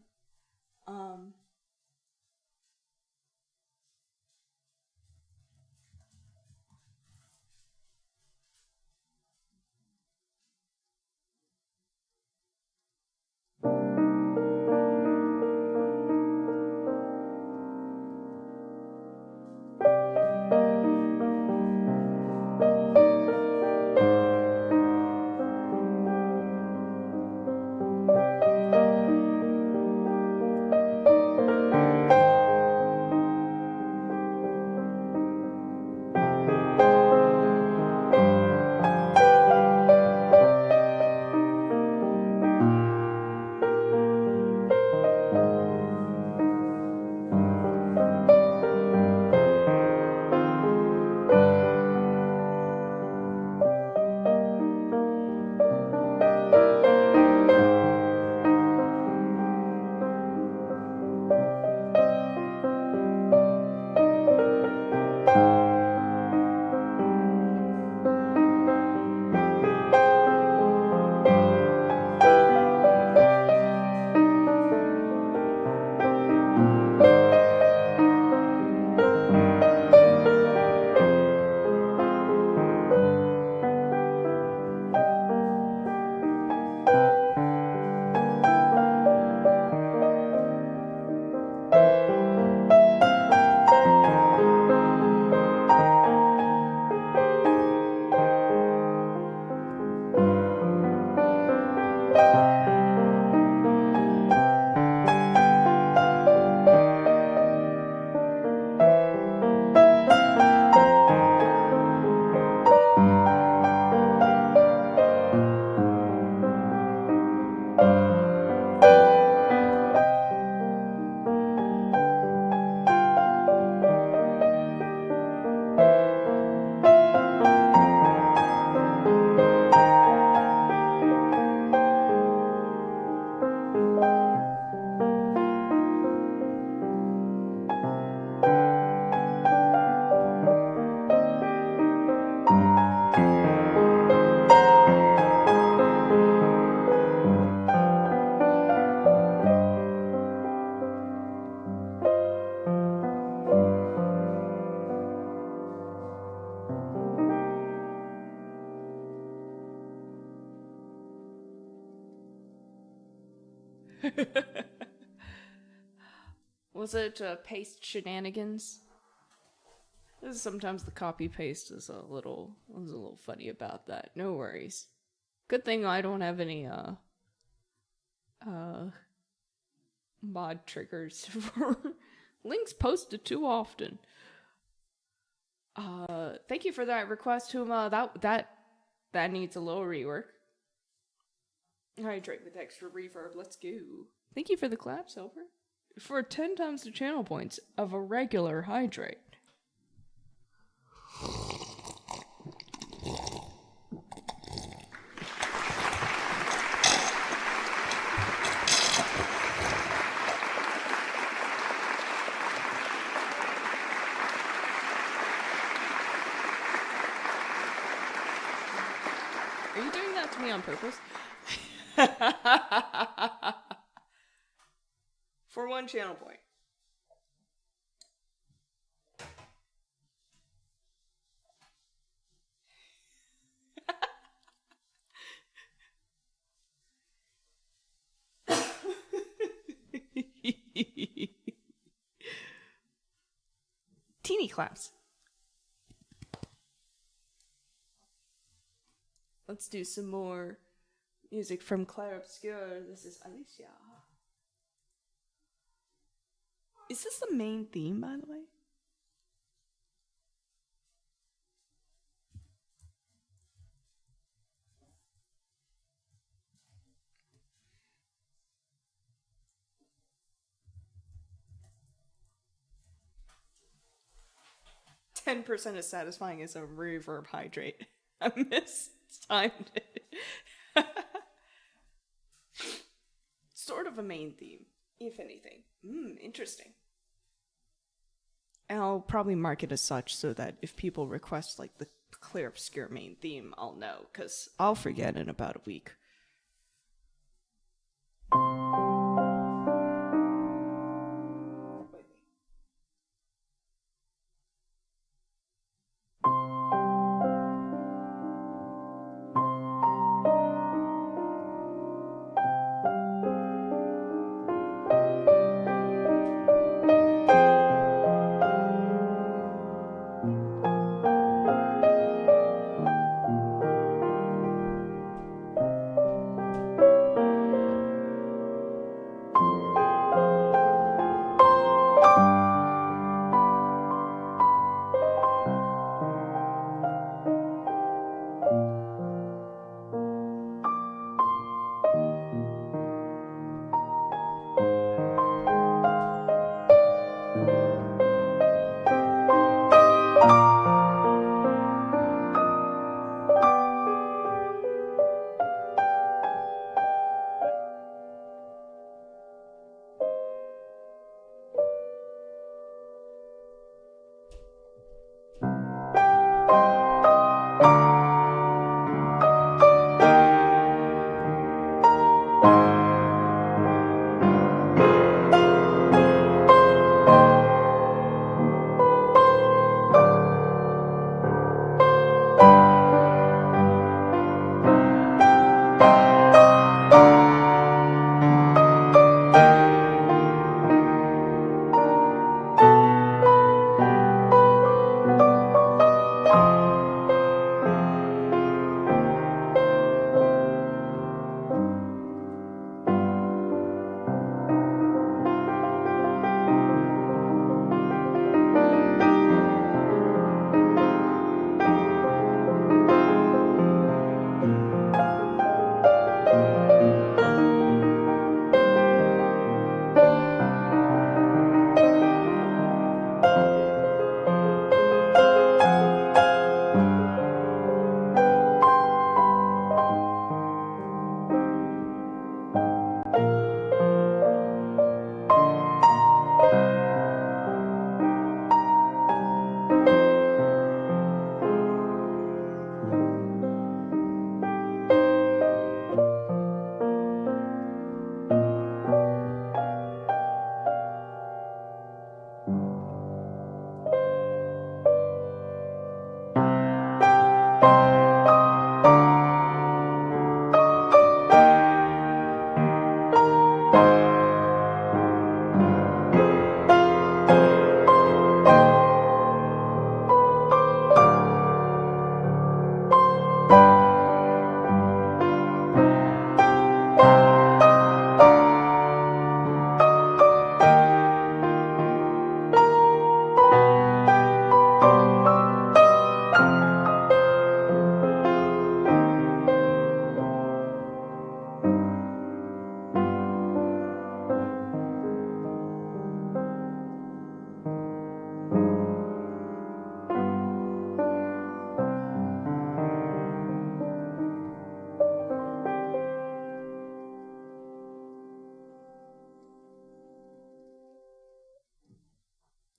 Was it paste shenanigans? Sometimes the copy paste is a little funny about that. No worries. Good thing I don't have any mod triggers for links posted too often. Thank you for that request, Huma. That needs a little rework. Hydrate with extra reverb. Let's go. Thank you for the clap, Silver. For 10 times the channel points of a regular hydrate. Are you doing that to me on purpose? For 1 channel point. Teeny claps. Let's do some more music from Claire Obscure. This is Alicia. Is this the main theme, by the way? "10% as satisfying as a reverb hydrate." I mistimed it. Sort of a main theme, if anything. Interesting. And I'll probably mark it as such so that if people request like the Clear Obscure main theme, I'll know, because I'll forget in about a week.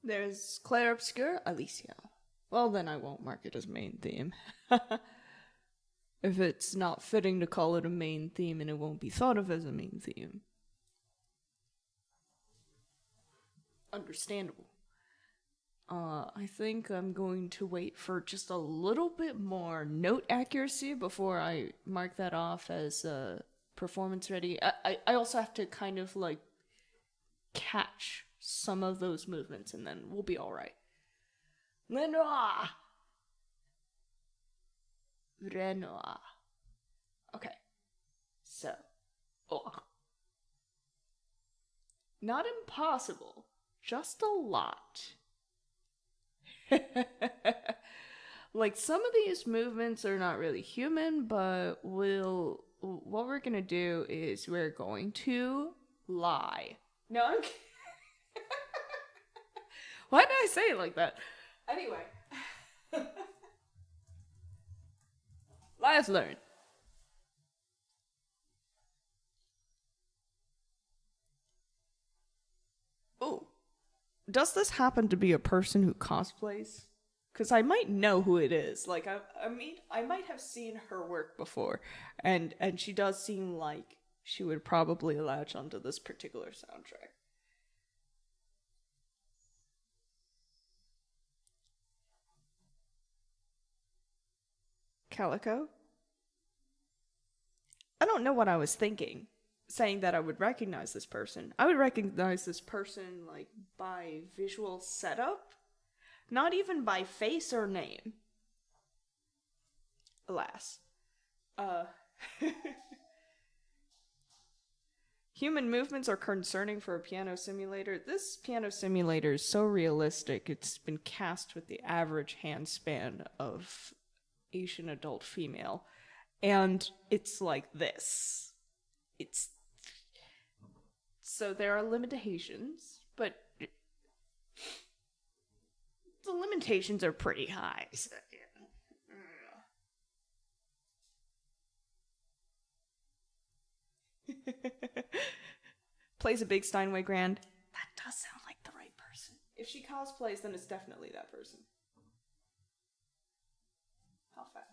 There's Clair Obscure, Alicia. Well, then I won't mark it as main theme. If it's not fitting to call it a main theme, and it won't be thought of as a main theme. Understandable. I think I'm going to wait for just a little bit more note accuracy before I mark that off as performance ready. I also have to kind of like catch some of those movements, and then we'll be all right. Renoir. Okay. So. Not impossible. Just a lot. Like, some of these movements are not really human, but what we're gonna do is we're going to lie. No, I'm kidding. Why did I say it like that? Anyway. Let's learn. Oh. Does this happen to be a person who cosplays? Because I might know who it is. Like, I might have seen her work before. And she does seem like she would probably latch onto this particular soundtrack. Calico? I don't know what I was thinking, saying that I would recognize this person. I would recognize this person, like, by visual setup, not even by face or name. Alas. Human movements are concerning for a piano simulator. This piano simulator is so realistic, it's been cast with the average hand span of Asian adult female. And it's like this. So there are limitations, but the limitations are pretty high. So, yeah. Plays a big Steinway Grand. That does sound like the right person. If she cosplays, then it's definitely that person. How fast?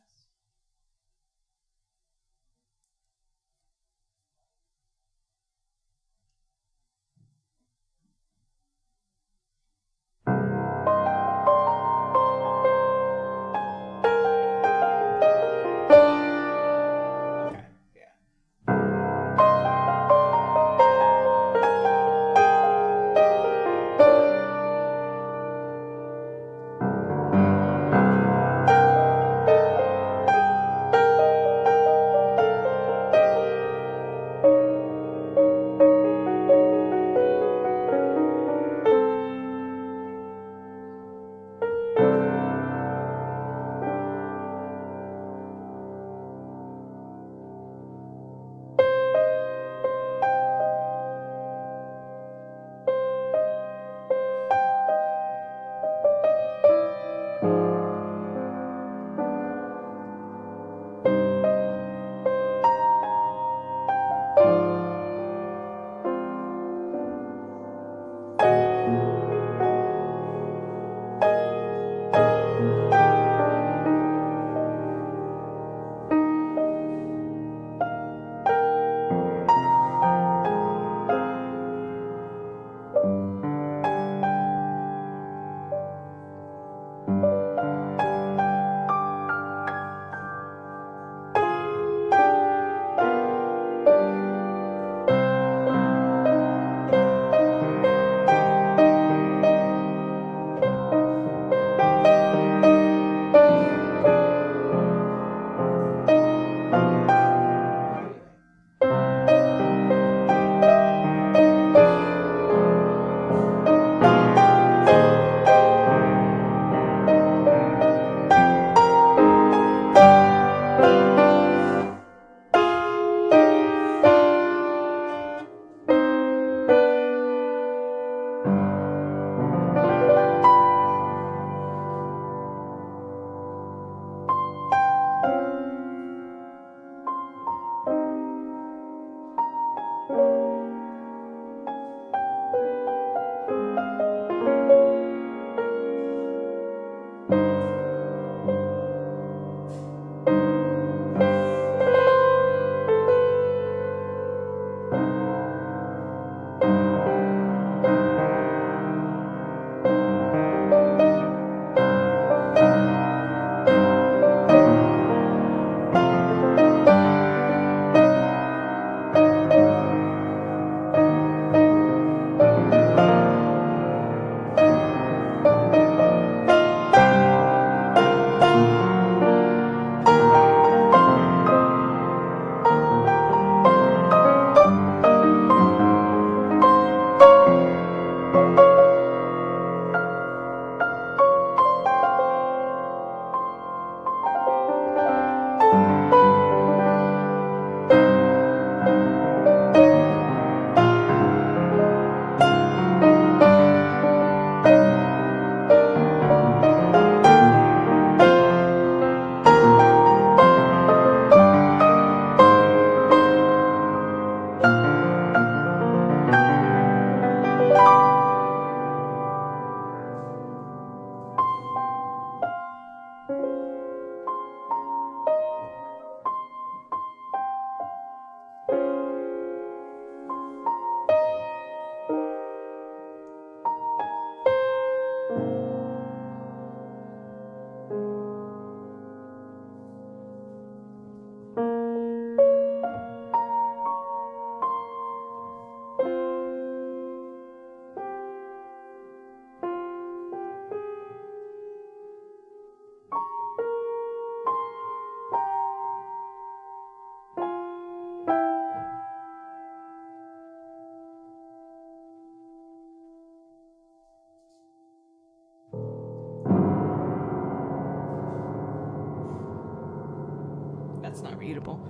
unreadable.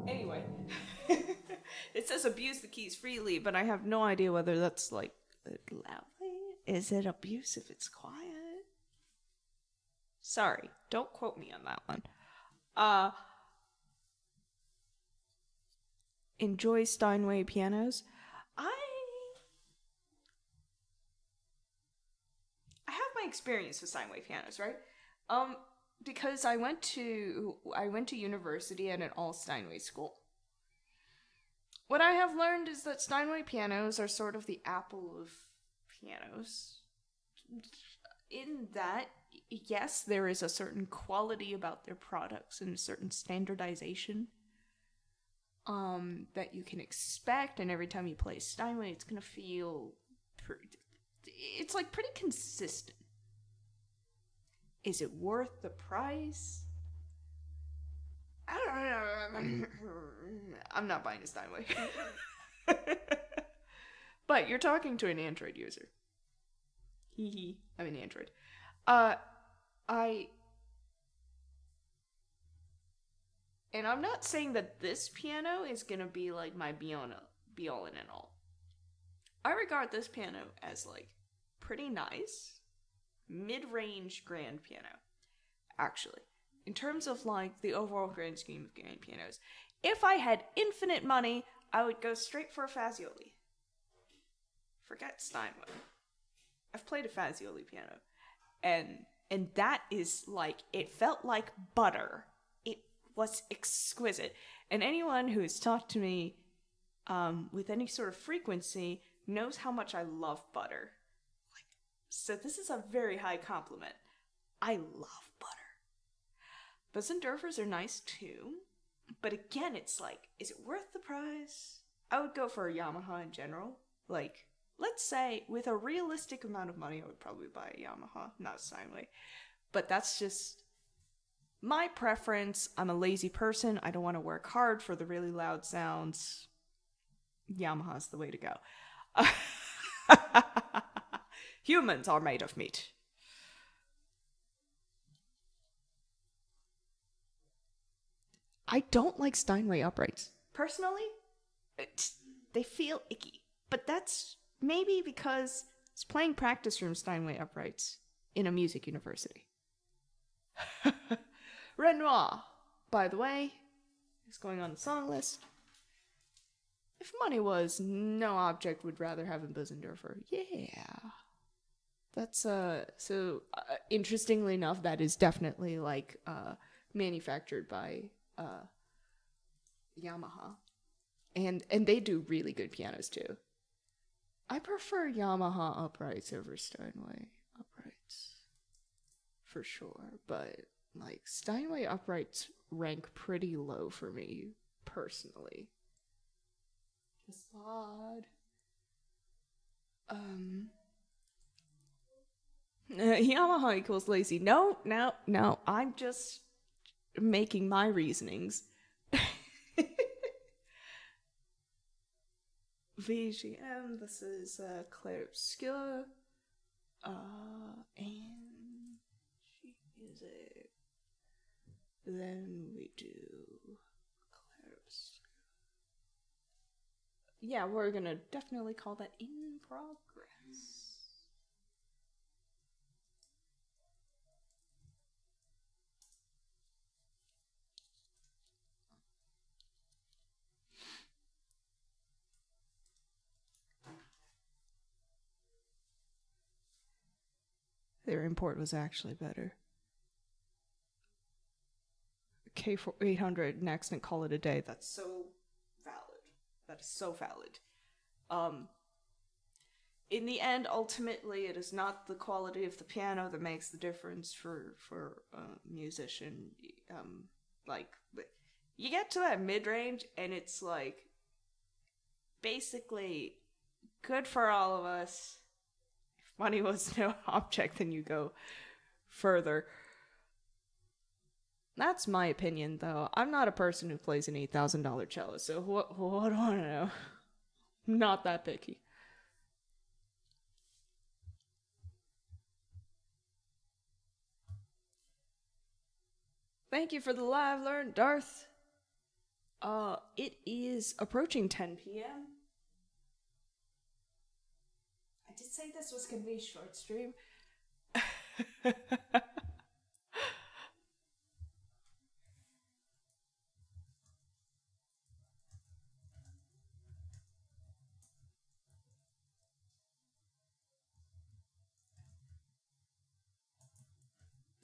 Anyway, it says abuse the keys freely, but I have no idea whether that's like loudly. Is it abuse if it's quiet? Sorry, don't quote me on that one. Enjoy Steinway pianos. I have my experience with Steinway pianos, right? Because I went to university at an all Steinway school. What I have learned is that Steinway pianos are sort of the Apple of pianos. In that, yes, there is a certain quality about their products and a certain standardization that you can expect, and every time you play Steinway, it's gonna feel it's like pretty consistent. Is it worth the price? I don't know. I'm not buying a Steinway. But you're talking to an Android user. Hee. I'm an Android. And I'm not saying that this piano is gonna be like my be all and end all. I regard this piano as like pretty nice, mid-range grand piano. Actually, in terms of like the overall grand scheme of grand pianos, if I had infinite money, I would go straight for a Fazioli. Forget Steinway. I've played a Fazioli piano, and that is like, it felt like butter. It was exquisite. And anyone who has talked to me with any sort of frequency knows how much I love butter. So this is a very high compliment. I love butter. Bösendorfers are nice too, but again, it's like, is it worth the price? I would go for a Yamaha in general. Like, let's say, with a realistic amount of money, I would probably buy a Yamaha, not a Steinway. But that's just my preference. I'm a lazy person. I don't want to work hard for the really loud sounds. Yamaha's the way to go. Humans are made of meat. I don't like Steinway uprights. Personally, they feel icky. But that's maybe because I was playing practice room Steinway uprights in a music university. Renoir, by the way, is going on the song list. If money was no object would rather have a Bösendorfer. Yeah. That's, interestingly enough, that is definitely, like, manufactured by, Yamaha. And they do really good pianos, too. I prefer Yamaha uprights over Steinway uprights. For sure. But, like, Steinway uprights rank pretty low for me, personally. Facade. Yamaha equals lazy. No. I'm just making my reasonings. VGM. This is Claire Obscure. And sheet music. Then we do Claire Obscure. Yeah, we're gonna definitely call that in progress. Their import was actually better. K800 next and call it a day. That's so valid. That is so valid. In the end, ultimately, it is not the quality of the piano that makes the difference for a musician. Like, you get to that mid-range, and it's like, basically, good for all of us. If money was no object, then you go further. That's my opinion, though. I'm not a person who plays an $8,000 cello, so what do I know? I'm not that picky. Thank you for the live learn, Darth. It is approaching 10 p.m. I did say this was gonna be a short stream.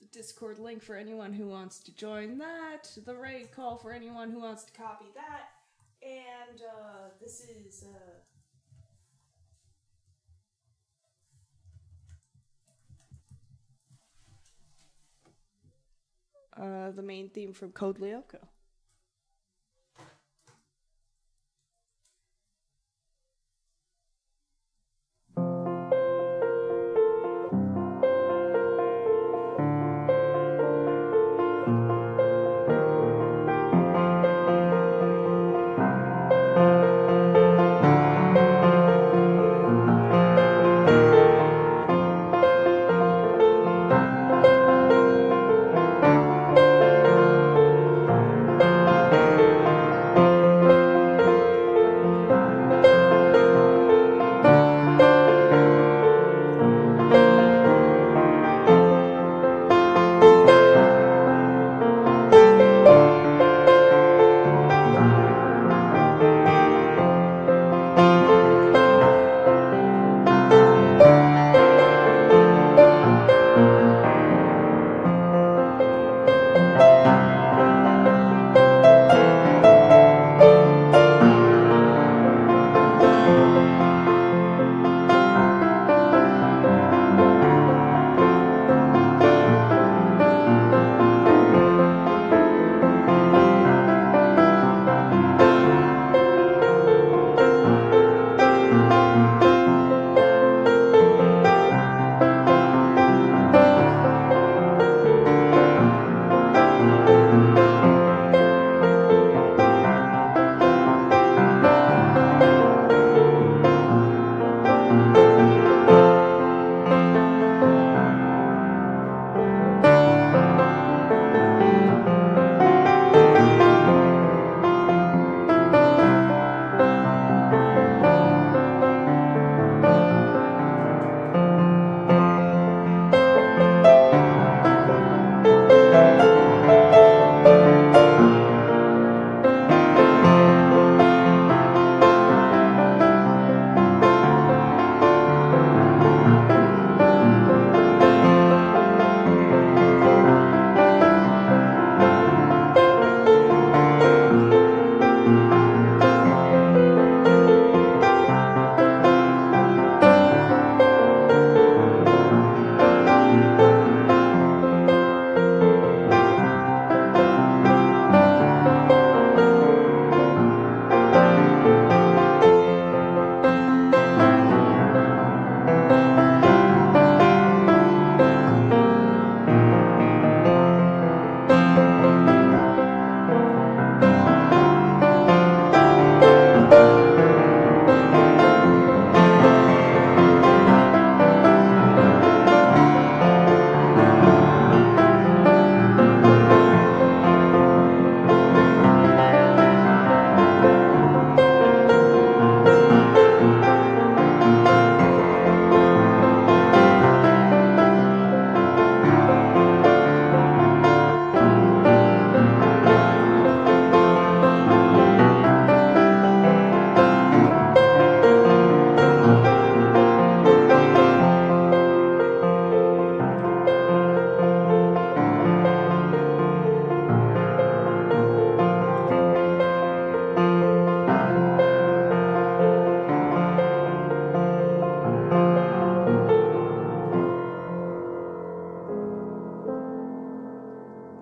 Discord link for anyone who wants to join that, the raid call for anyone who wants to copy that, and this is the main theme from Code Lyoko.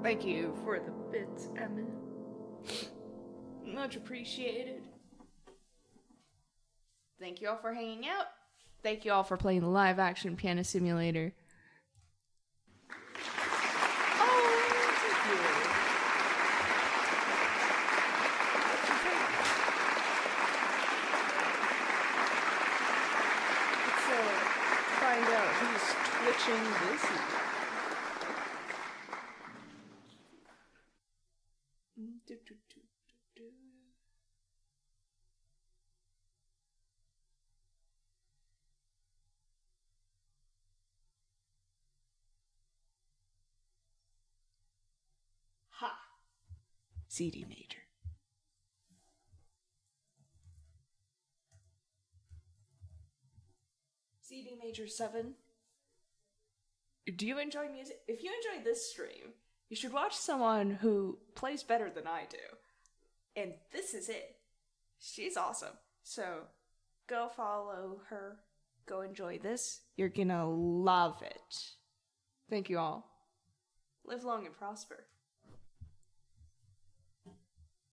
Thank you for the bits, Emma. Much appreciated. Thank you all for hanging out. Thank you all for playing the live action piano simulator. Oh, thank you. Let's find out who's twitching this evening. CD major. CD major 7. Do you enjoy music? If you enjoy this stream, you should watch someone who plays better than I do. And this is it. She's awesome. So go follow her. Go enjoy this. You're gonna love it. Thank you all. Live long and prosper.